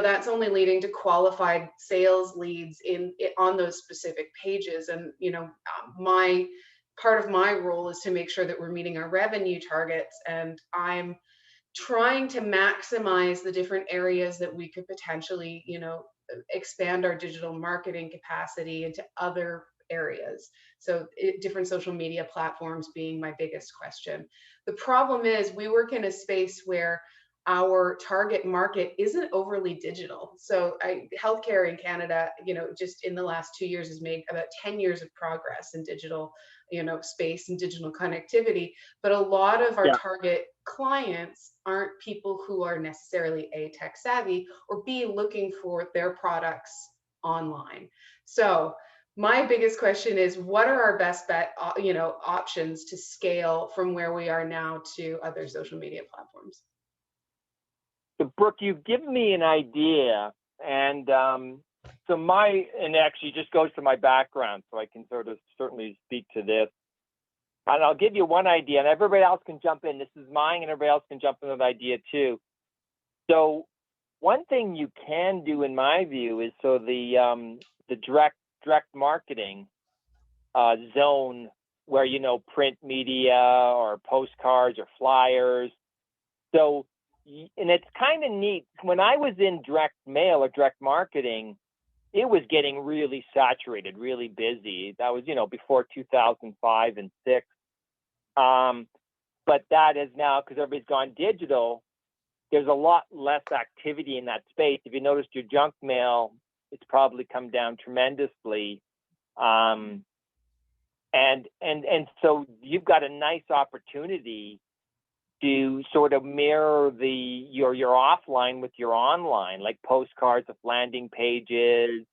that's only leading to qualified sales leads on those specific pages. And my part of my role is to make sure that we're meeting our revenue targets, and I'm trying to maximize the different areas that we could potentially expand our digital marketing capacity into other areas. So different social media platforms being my biggest question. The problem is we work in a space where our target market isn't overly digital. So healthcare in Canada, just in the last 2 years has made about 10 years of progress in digital, space and digital connectivity. But a lot of our target clients aren't people who are necessarily A, tech savvy, or B, looking for their products online. So my biggest question is, what are our best bet, options to scale from where we are now to other social media platforms? So Brooke, you've given me an idea, and and actually just goes to my background, so I can sort of certainly speak to this. And I'll give you one idea, and everybody else can jump in. This is mine, and everybody else can jump in with an idea too. So one thing you can do, in my view, is the direct marketing zone, where print media or postcards or flyers. So, and it's kind of neat. When I was in direct mail or direct marketing, it was getting really saturated, really busy. That was, before 2005 and 6. But that is now, because everybody's gone digital, there's a lot less activity in that space. If you noticed your junk mail, it's probably come down tremendously. And so you've got a nice opportunity to sort of mirror your offline with your online, like postcards of landing pages,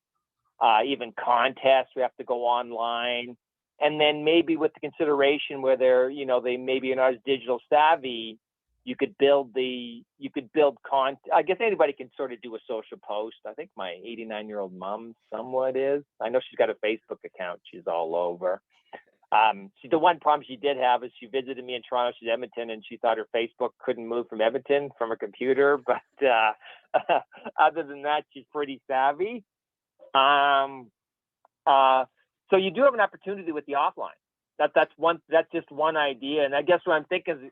even contests. We have to go online, and then maybe with the consideration where they maybe are not as digital savvy, you could build content. I guess anybody can sort of do a social post. I think my 89-year-old mom somewhat is. I know she's got a Facebook account. She's all over. The one problem she did have is she visited me in Toronto. She's Edmonton, and she thought her Facebook couldn't move from Edmonton from her computer. But other than that, she's pretty savvy. So you do have an opportunity with the offline. That's just one idea. And I guess what I'm thinking is,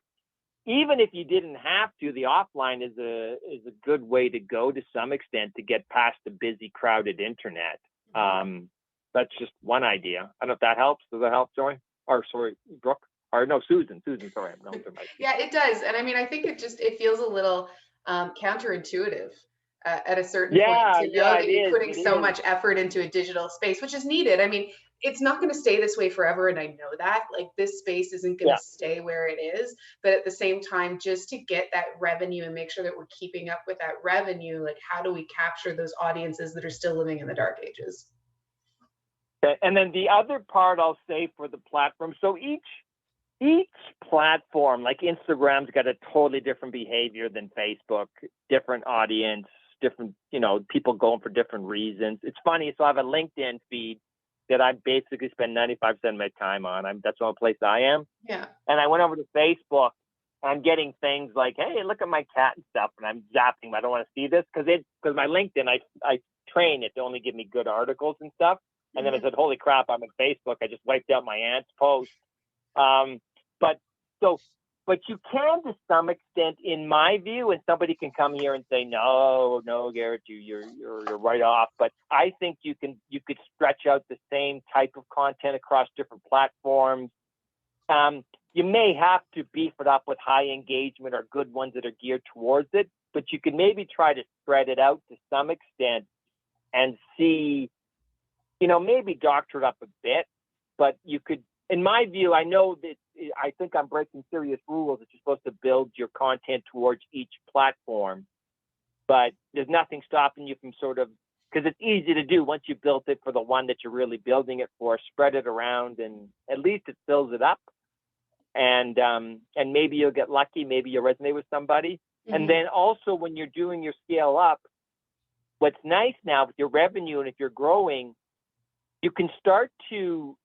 even if you didn't have to, the offline is a good way to go to some extent to get past the busy, crowded internet. That's just one idea. I don't know if that helps. Does that help, Joy? Or sorry, Brooke? Or no, Susan. Sorry. Yeah, it does. And I mean, I think it feels a little counterintuitive at a certain point to know that you're putting so much effort into a digital space, which is needed. I mean, it's not going to stay this way forever. And I know that, like, this space isn't going to stay where it is. But at the same time, just to get that revenue and make sure that we're keeping up with that revenue, like, how do we capture those audiences that are still living in the dark ages? And then the other part I'll say for the platform, so each platform, like Instagram's got a totally different behavior than Facebook, different audience, different, people going for different reasons. It's funny. So I have a LinkedIn feed that I basically spend 95% of my time on. That's the only place I am. Yeah. And I went over to Facebook, and I'm getting things like, hey, look at my cat and stuff. And I'm zapping. I don't want to see this because my LinkedIn, I train it to only give me good articles and stuff. And then I said, holy crap, I'm on Facebook. I just wiped out my aunt's post. But you can, to some extent, in my view, and somebody can come here and say, no, Garrett, you're right off. But I think you could stretch out the same type of content across different platforms. You may have to beef it up with high engagement or good ones that are geared towards it, but you could maybe try to spread it out to some extent and see, maybe doctor it up a bit, but you could, in my view, I know that I think I'm breaking serious rules that you're supposed to build your content towards each platform, but there's nothing stopping you from sort of, because it's easy to do once you built it for the one that you're really building it for, spread it around, and at least it fills it up. And maybe you'll get lucky, maybe you'll resonate with somebody. Mm-hmm. And then also when you're doing your scale up, what's nice now with your revenue, and if you're growing, you could start to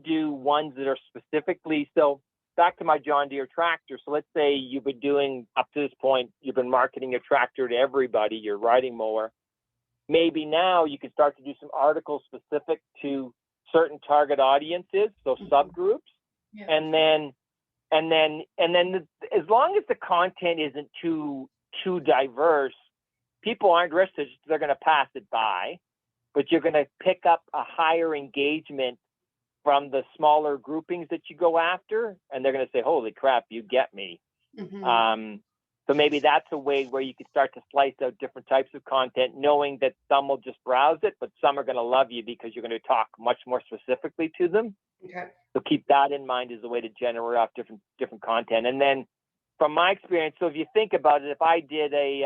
do ones that are specifically, so back to my John Deere tractor. So let's say you've been doing, up to this point, you've been marketing your tractor to everybody, your riding mower. Maybe now you can start to do some articles specific to certain target audiences, so subgroups. Yeah. And then as long as the content isn't too diverse, people aren't interested, they're going to pass it by. But you're going to pick up a higher engagement from the smaller groupings that you go after, and they're going to say, holy crap, you get me. Mm-hmm. So maybe that's a way where you can start to slice out different types of content, knowing that some will just browse it, but some are going to love you because you're going to talk much more specifically to them. Okay. So keep that in mind as a way to generate off different content. And then from my experience, so if you think about it, if I did a,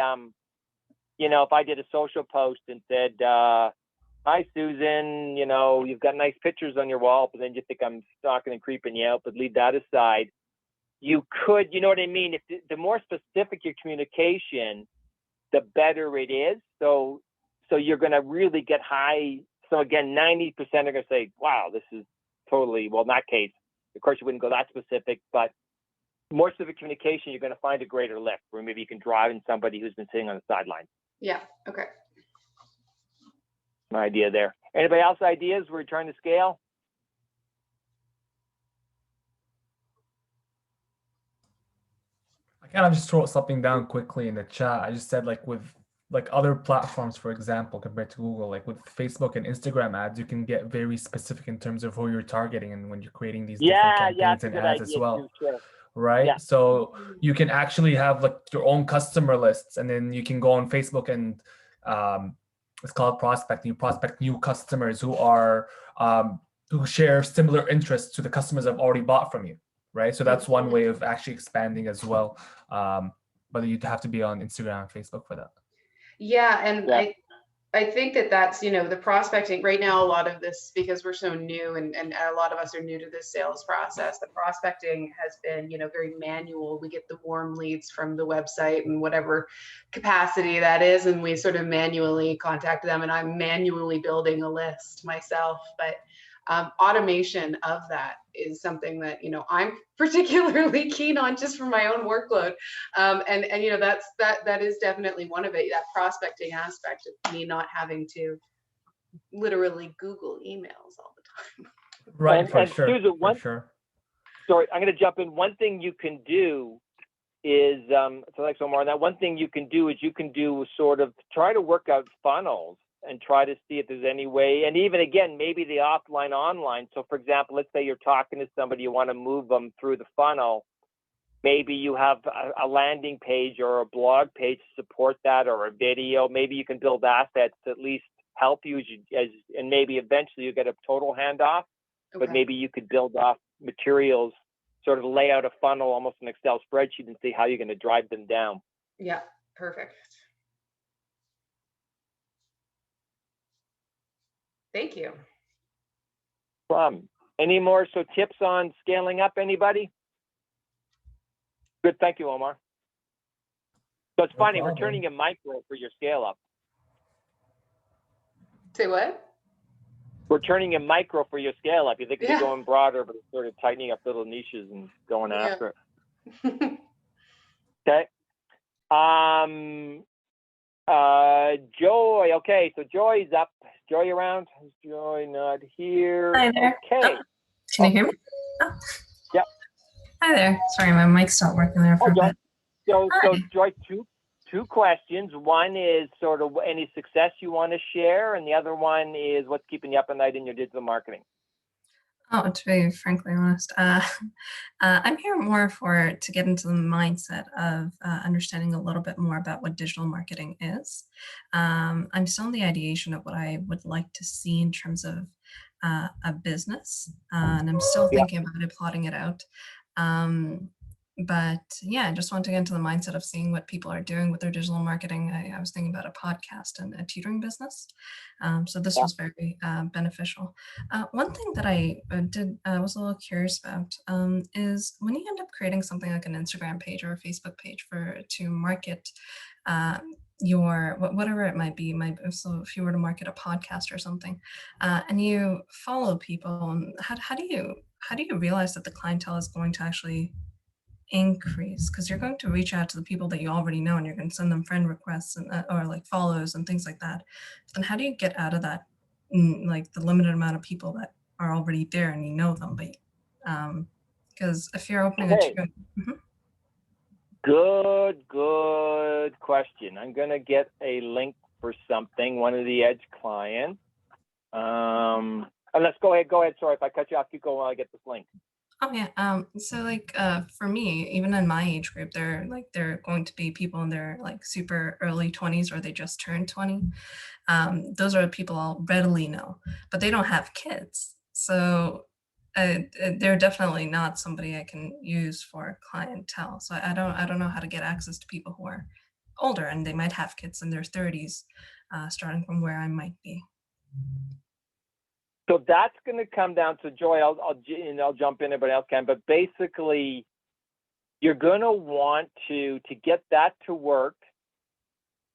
if I did a social post and said, hi, Susan, you've got nice pictures on your wall, but then you think I'm stalking and creeping you out, but leave that aside. You could, you know what I mean? If the more specific your communication, the better it is. So you're going to really get high. So again, 90% are going to say, wow, this is totally, well, in that case, of course you wouldn't go that specific, but more specific communication, you're going to find a greater lift where maybe you can drive in somebody who's been sitting on the sidelines. Yeah. Okay. My idea there. Anybody else ideas? We're trying to scale. I kind of just throw something down quickly in the chat. I just said with other platforms, for example, compared to Google, like with Facebook and Instagram ads, you can get very specific in terms of who you're targeting and when you're creating these different campaigns and ads as well. Too, sure. Right? Yeah. So you can actually have your own customer lists, and then you can go on Facebook and it's called prospecting. You prospect new customers who are who share similar interests to the customers that have already bought from you. Right? So that's one way of actually expanding as well. But you'd have to be on Instagram and Facebook for that. Yeah, and yeah. I think that's, the prospecting right now, a lot of this, because we're so new and a lot of us are new to this sales process, the prospecting has been, very manual. We get the warm leads from the website and whatever capacity that is, and we sort of manually contact them, and I'm manually building a list myself. But automation of that is something that, I'm particularly keen on just for my own workload. And that is definitely one of it, that prospecting aspect of me not having to literally Google emails all the time. Right, for sure. Susan, sorry, I'm going to jump in. One thing you can do is, one thing you can do is you can do sort of try to work out funnels and try to see if there's any way, and even again, maybe the offline online. So for example, let's say you're talking to somebody, you want to move them through the funnel. Maybe you have a landing page or a blog page to support that, or a video. Maybe you can build assets to at least help you and maybe eventually you get a total handoff, but maybe you could build off materials, sort of lay out a funnel, almost an Excel spreadsheet, and see how you're going to drive them down. Yeah, perfect. Thank you. Any more tips on scaling up, anybody? Good, thank you, Omar. So it's funny, we're turning in micro for your scale up. Say what? We're turning in micro for your scale up. You think you're going broader, but it's sort of tightening up little niches and going after it. Okay. Joy. Okay, so Joy's up. Joy around? Is Joy not here? Hi there. Okay. Can you hear me? Oh. Yep. Hi there. Sorry, my mic's not working there for a bit. So Joy, two questions. One is sort of any success you want to share, and the other one is what's keeping you up at night in your digital marketing. Oh, to be frankly honest, I'm here more to get into the mindset of understanding a little bit more about what digital marketing is. I'm still in the ideation of what I would like to see in terms of a business, and I'm still thinking about it, plotting it out. But yeah, I just want to get into the mindset of seeing what people are doing with their digital marketing. I was thinking about a podcast and a tutoring business. So this was very beneficial. One thing that I was a little curious about is when you end up creating something like an Instagram page or a Facebook page to market your whatever it might be. So if you were to market a podcast or something, and you follow people, how do you realize that the clientele is going to actually increase? Because you're going to reach out to the people that you already know, and you're going to send them friend requests and or like follows and things like that. Then how do you get out of that, like the limited amount of people that are already there and you know them? But because if you're opening Good question. I'm gonna get a link for something. One of the Edge clients. Let's go ahead. Sorry if I cut you off. Keep going while I get this link. Oh yeah. So like for me, even in my age group, they're going to be people in their like super early 20s, or they just turned 20. Those are people I'll readily know, but they don't have kids. So they're definitely not somebody I can use for clientele. So I don't know how to get access to people who are older and they might have kids in their 30s, starting from where I might be. So that's going to come down to Joy. I'll jump in. Everybody else can. But basically, you're going to want to get that to work.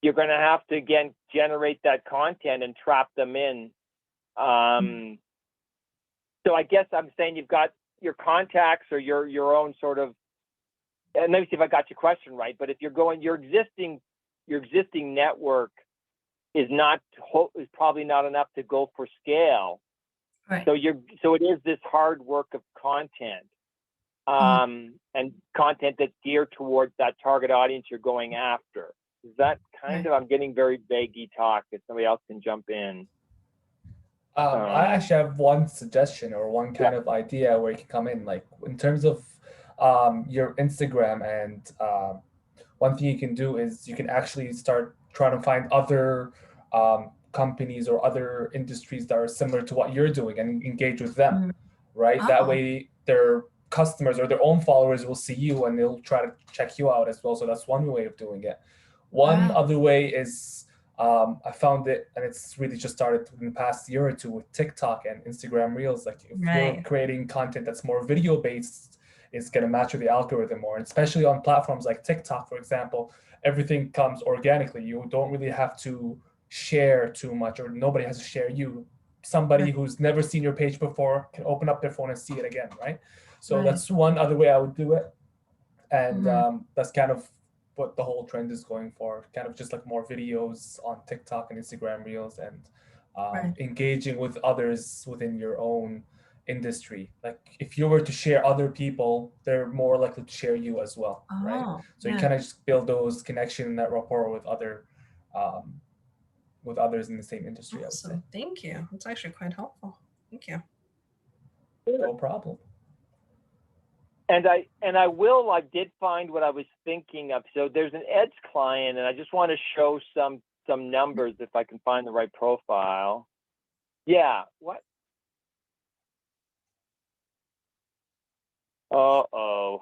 You're going to have to again generate that content and trap them in. So I guess I'm saying you've got your contacts or your own sort of. And let me see if I got your question right. But if you're going, your existing network is probably not enough to go for scale. Right. So it is this hard work of content, and content that's geared towards that target audience you're going after. Is that kind of? I'm getting very vaguey talk. If somebody else can jump in. I actually have one suggestion or one kind of idea where you can come in, like in terms of your Instagram, and one thing you can do is you can actually start trying to find other companies or other industries that are similar to what you're doing and engage with them, right? That way their customers or their own followers will see you and they'll try to check you out as well. So that's one way of doing it. One other way is I found it, and it's really just started in the past year or two with TikTok and Instagram Reels. Like if you're creating content that's more video based, it's going to match with the algorithm more. And especially on platforms like TikTok, for example, everything comes organically. You don't really have to share too much, or nobody has to share you. Somebody who's never seen your page before can open up their phone and see it again, right? So that's one other way I would do it. And that's kind of what the whole trend is going for, kind of just like more videos on TikTok and Instagram Reels, and engaging with others within your own industry. Like if you were to share other people, they're more likely to share you as well, right? So you kind of just build those connection and that rapport with others in the same industry. Awesome. I would say. Thank you. It's actually quite helpful. Thank you. No problem. And I did find what I was thinking of. So there's an Edge client, and I just want to show some numbers if I can find the right profile. Yeah. What? Uh-oh.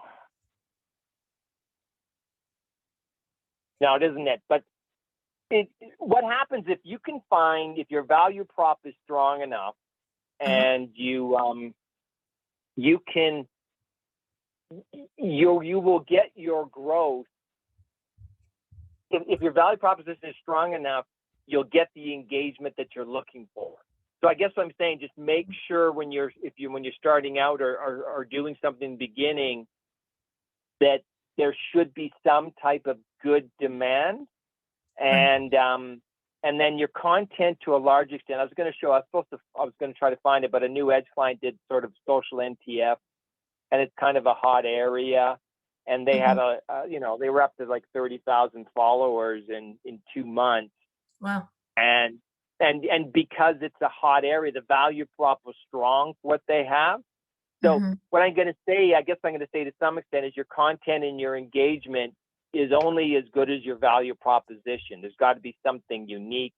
No, it isn't it. But what happens if you can find, if your value prop is strong enough, and you will get your growth. If your value proposition is strong enough, you'll get the engagement that you're looking for. So I guess what I'm saying, just make sure when you're starting out or doing something in the beginning, that there should be some type of good demand, and then your content to a large extent. I was going to try to find it, but a new Edge client did sort of social NTF. And it's kind of a hot area, and they had they were up to like 30,000 followers in 2 months. Wow! And because it's a hot area, the value prop was strong for what they have. So what I'm going to say, I guess I'm going to say to some extent, is your content and your engagement is only as good as your value proposition. There's got to be something unique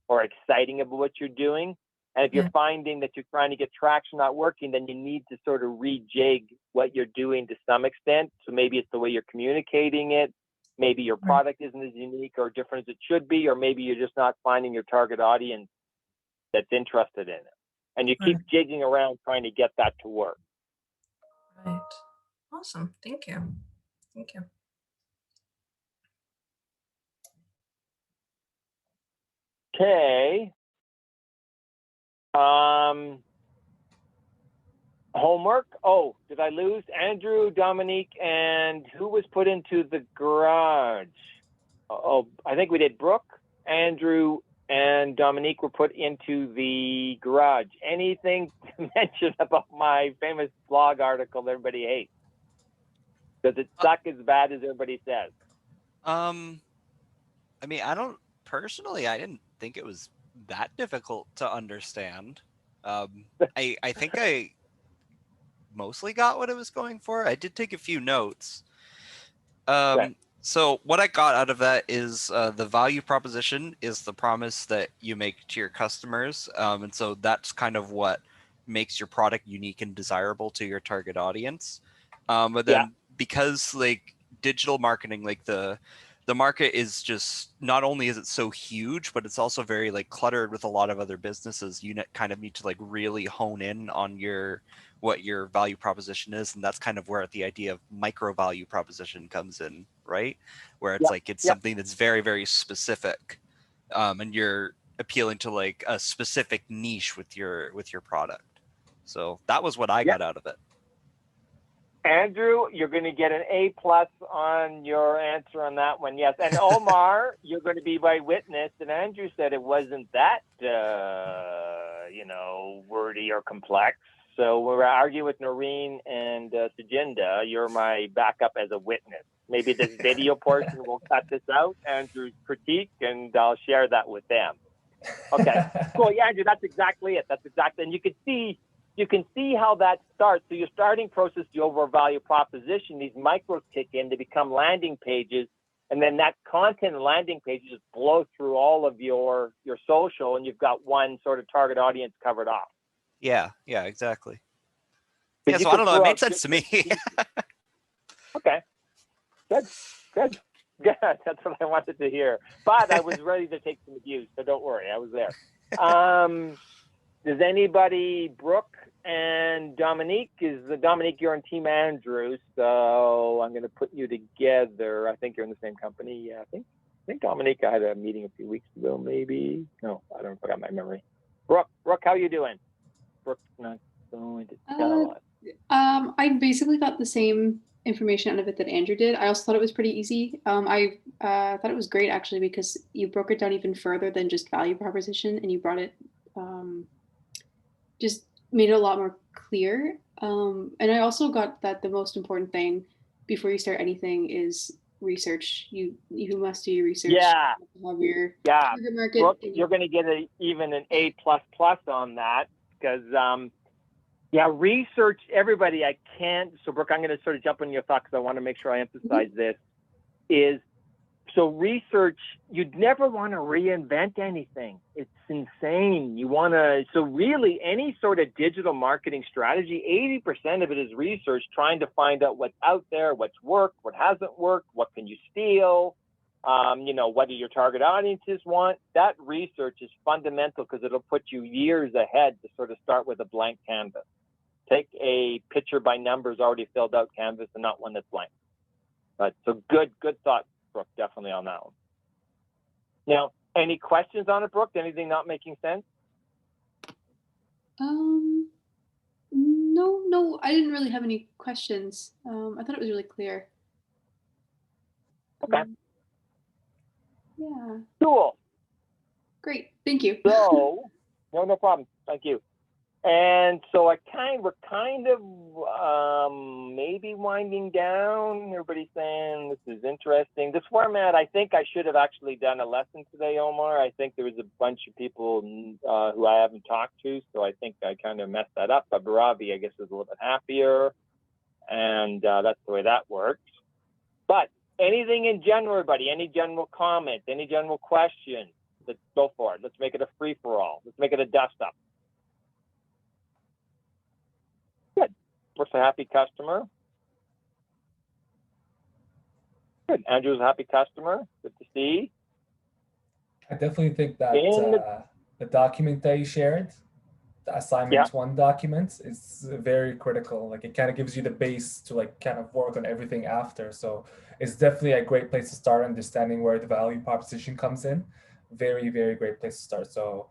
or exciting about what you're doing. And if you're finding that you're trying to get traction not working, then you need to sort of rejig what you're doing to some extent. So maybe it's the way you're communicating it. Maybe your product isn't as unique or different as it should be, or maybe you're just not finding your target audience that's interested in it. And you keep jigging around trying to get that to work. Right. Awesome. Thank you. Thank you. Okay. Homework. Oh, did I lose Andrew, Dominique, and who was put into the garage? Oh, I think we did. Brooke, Andrew, and Dominique were put into the garage. Anything to mention about my famous blog article that everybody hates? Does it suck as bad as everybody says? I mean, I didn't think it was that difficult to understand. I think I mostly got what it was going for. I did take a few notes. So what I got out of that is the value proposition is the promise that you make to your customers. And so that's kind of what makes your product unique and desirable to your target audience. But then because like digital marketing, like the market is just, not only is it so huge, but it's also very like cluttered with a lot of other businesses. You kind of need to like really hone in on what your value proposition is. And that's kind of where the idea of micro value proposition comes in, right? Where it's like, it's something that's very, very specific. And you're appealing to like a specific niche with your product. So that was what I got out of it. Andrew, you're going to get an A+ on your answer on that one. Yes. And Omar, you're going to be my witness. And Andrew said it wasn't that, wordy or complex. So we're arguing with Noreen and Sujinda. You're my backup as a witness. Maybe this video portion will cut this out, Andrew's critique, and I'll share that with them. Okay. Cool. Yeah, Andrew, that's exactly it. And you can see how that starts. So your starting process, the overall value proposition, these micros kick in to become landing pages. And then that content and landing pages just blow through all of your social, and you've got one sort of target audience covered off. Yeah, exactly. Yeah, so I don't know, it made sense to me. Okay. Good. That's what I wanted to hear. But I was ready to take some abuse, so don't worry, I was there. Does anybody, Brooke and Dominique, Dominique, you're on Team Andrew, so I'm going to put you together. I think you're in the same company. Yeah, I think Dominique, I had a meeting a few weeks ago, maybe. No, I don't forgot my memory. Brooke, how you doing? Brooke's not going to tell us. I basically got the same information out of it that Andrew did. I also thought it was pretty easy. I thought it was great actually, because you broke it down even further than just value proposition, and you brought it, just made it a lot more clear. And I also got that the most important thing before you start anything is research. You must do your research. Yeah. Have your target market. Brooke, you're going to get even an A++ on that, because research, everybody, I can't. So Brooke, I'm going to sort of jump on your thought because I want to make sure I emphasize this. So research, you'd never want to reinvent anything. It's insane. So really any sort of digital marketing strategy, 80% of it is research, trying to find out what's out there, what's worked, what hasn't worked, what can you steal, what do your target audiences want. That research is fundamental because it'll put you years ahead to sort of start with a blank canvas. Take a picture by numbers already filled out canvas and not one that's blank. But so good thought, Brooke, definitely on that one. Now, any questions on it, Brooke? Anything not making sense? No, I didn't really have any questions. I thought it was really clear. Okay. Yeah. Cool. Great. Thank you. So, no problem. Thank you. And so we're kind of maybe winding down. Everybody's saying this is interesting. This format, I think I should have actually done a lesson today, Omar. I think there was a bunch of people who I haven't talked to, so I think I kind of messed that up. But Baravi, I guess, is a little bit happier, and that's the way that works. But anything in general, everybody, any general comments, any general questions, let's go for it. Let's make it a free-for-all. Let's make it a dust-up. Good. Brooke's a happy customer. Good. Andrew's a happy customer. Good to see. I definitely think that the document that you shared, the assignment 1 document, is very critical. Like it kind of gives you the base to like kind of work on everything after. So it's definitely a great place to start understanding where the value proposition comes in. Very, very great place to start. So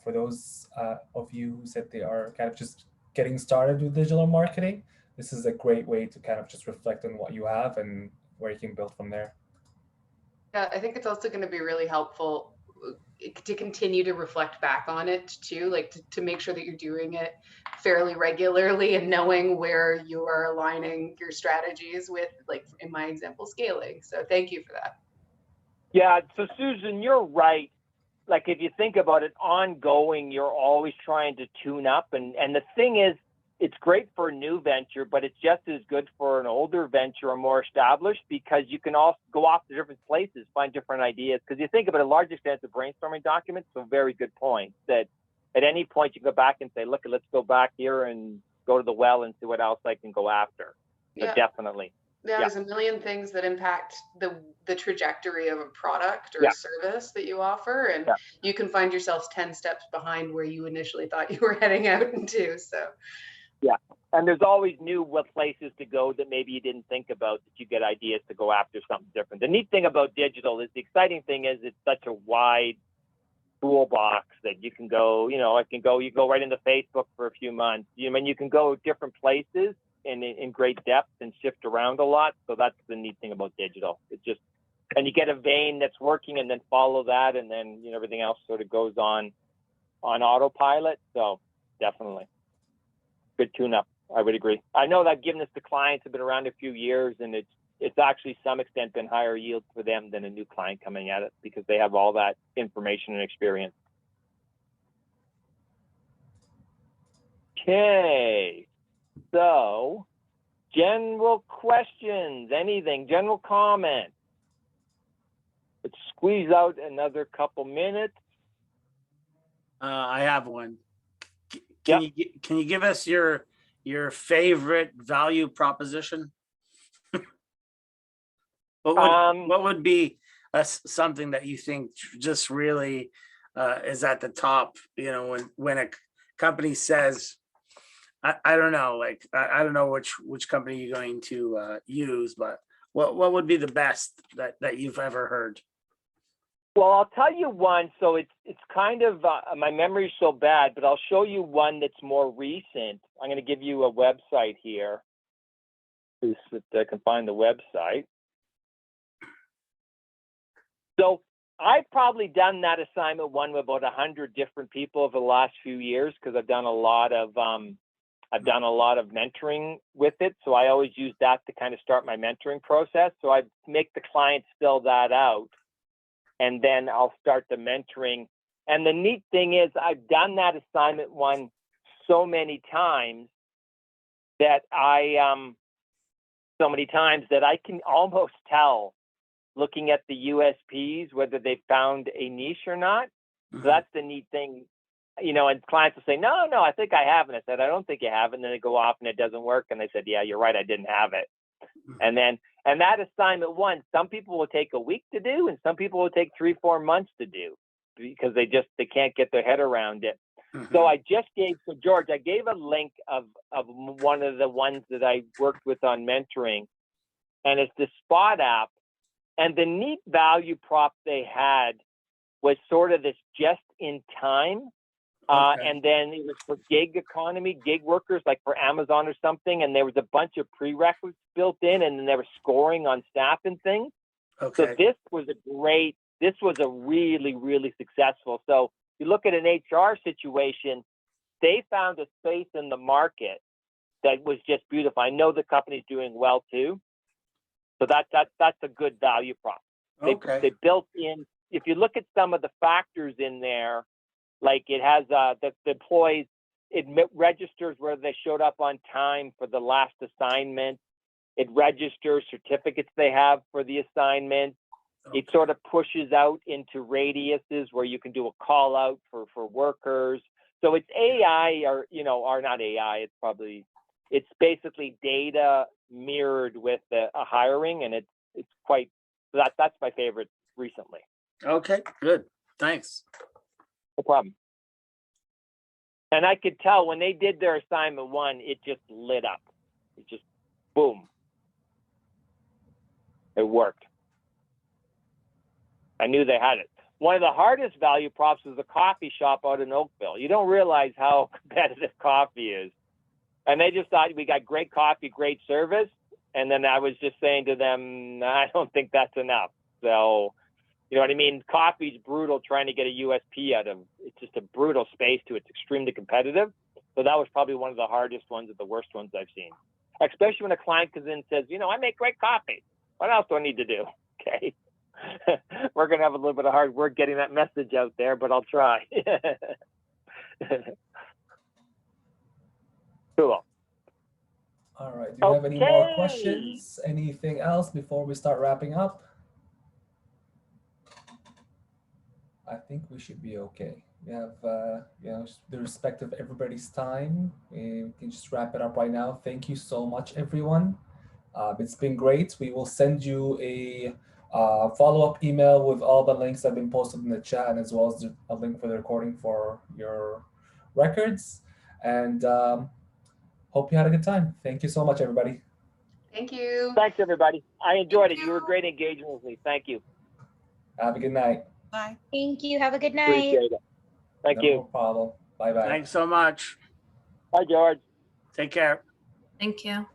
for those of you who said they are kind of just getting started with digital marketing, this is a great way to kind of just reflect on what you have and where you can build from there. Yeah, I think it's also going to be really helpful to continue to reflect back on it too, like to make sure that you're doing it fairly regularly and knowing where you are aligning your strategies with, like in my example, scaling. So thank you for that. Yeah, so Susan, you're right. Like if you think about it, ongoing, you're always trying to tune up. And the thing is, it's great for a new venture, but it's just as good for an older venture or more established, because you can also go off to different places, find different ideas. Because you think about a large extent of brainstorming documents, so very good point, that at any point you go back and say, look, let's go back here and go to the well and see what else I can go after. So Yeah. definitely. There's a million things that impact the trajectory of a product or a service that you offer, and you can find yourself 10 steps behind where you initially thought you were heading out into. So and there's always new places to go that maybe you didn't think about, that you get ideas to go after something different. The neat thing about digital is, the exciting thing is, it's such a wide toolbox that you can go, you go right into Facebook for a few months. You can go different places in great depth and shift around a lot. So that's the neat thing about digital. It's just, and you get a vein that's working and then follow that, and then everything else sort of goes on autopilot. So definitely good tune-up. I would agree. I know that I've given this to clients who've been around a few years, and it's actually to some extent been higher yield for them than a new client coming at it, because they have all that information and experience. Okay, so general questions, anything, general comment. Let's squeeze out another couple minutes. I have one. Can you give us your favorite value proposition? What would be something that you think just really is at the top? When a company says, I don't know, like I don't know which company you're going to use, but what would be the best that you've ever heard? Well, I'll tell you one. So it's kind of my memory's so bad, but I'll show you one that's more recent. I'm going to give you a website here. If I can find the website. So I've probably done that assignment one with about 100 different people over the last few years, because I've done a lot of mentoring with it. So I always use that to kind of start my mentoring process. So I make the clients fill that out, and then I'll start the mentoring. And the neat thing is, I've done that assignment one so many times that I can almost tell, looking at the USPs, whether they found a niche or not. So that's the neat thing, and clients will say, no, I think I have. And I said, I don't think you have. And then they go off and it doesn't work. And they said, yeah, you're right, I didn't have it. And that assignment one, some people will take a week to do, and some people will take 3-4 months to do, because they can't get their head around it. So I just gave, George, I gave a link of one of the ones that I worked with on mentoring, and it's the Spot app. And the neat value prop they had was sort of this just in time. And then it was for gig economy, gig workers, like for Amazon or something. And there was a bunch of prerequisites built in, and then they were scoring on staff and things. So this was a really, really successful. So you look at an HR situation, they found a space in the market that was just beautiful. I know the company's doing well too. So that's a good value prop. They built in, if you look at some of the factors in there, like it has the employees, it registers where they showed up on time for the last assignment. It registers certificates they have for the assignment. It sort of pushes out into radiuses where you can do a call out for workers. So it's AI, or not AI, it's basically data mirrored with a hiring, and it's quite, that's my favorite recently. Okay, good. Thanks. No problem. And I could tell when they did their assignment one, it just lit up. It just, boom. It worked. I knew they had it. One of the hardest value props was a coffee shop out in Oakville. You don't realize how competitive coffee is. And they just thought, we got great coffee, great service. And then I was just saying to them, I don't think that's enough. So, you know what I mean? Coffee's brutal trying to get a USP out of. It's just a brutal space to it. It's extremely competitive. So that was probably one of the hardest ones, or the worst ones I've seen. Especially when a client comes in and says, I make great coffee. What else do I need to do? Okay. We're going to have a little bit of hard work getting that message out there, but I'll try. Cool. All right. Do you have any more questions? Anything else before we start wrapping up? I think we should be okay. We have, the respect of everybody's time. We can just wrap it up right now. Thank you so much, everyone. It's been great. We will send you a follow-up email with all the links that have been posted in the chat, and as well as a link for the recording for your records. And hope you had a good time. Thank you so much, everybody. Thank you. Thanks, everybody. I enjoyed Thank it. You were you. great engaging with me. Thank you. Have a good night. Bye. Thank you. Have a good night. Appreciate it. Thank No you. problem. Bye-bye. Thanks so much. Bye, George. Take care. Thank you.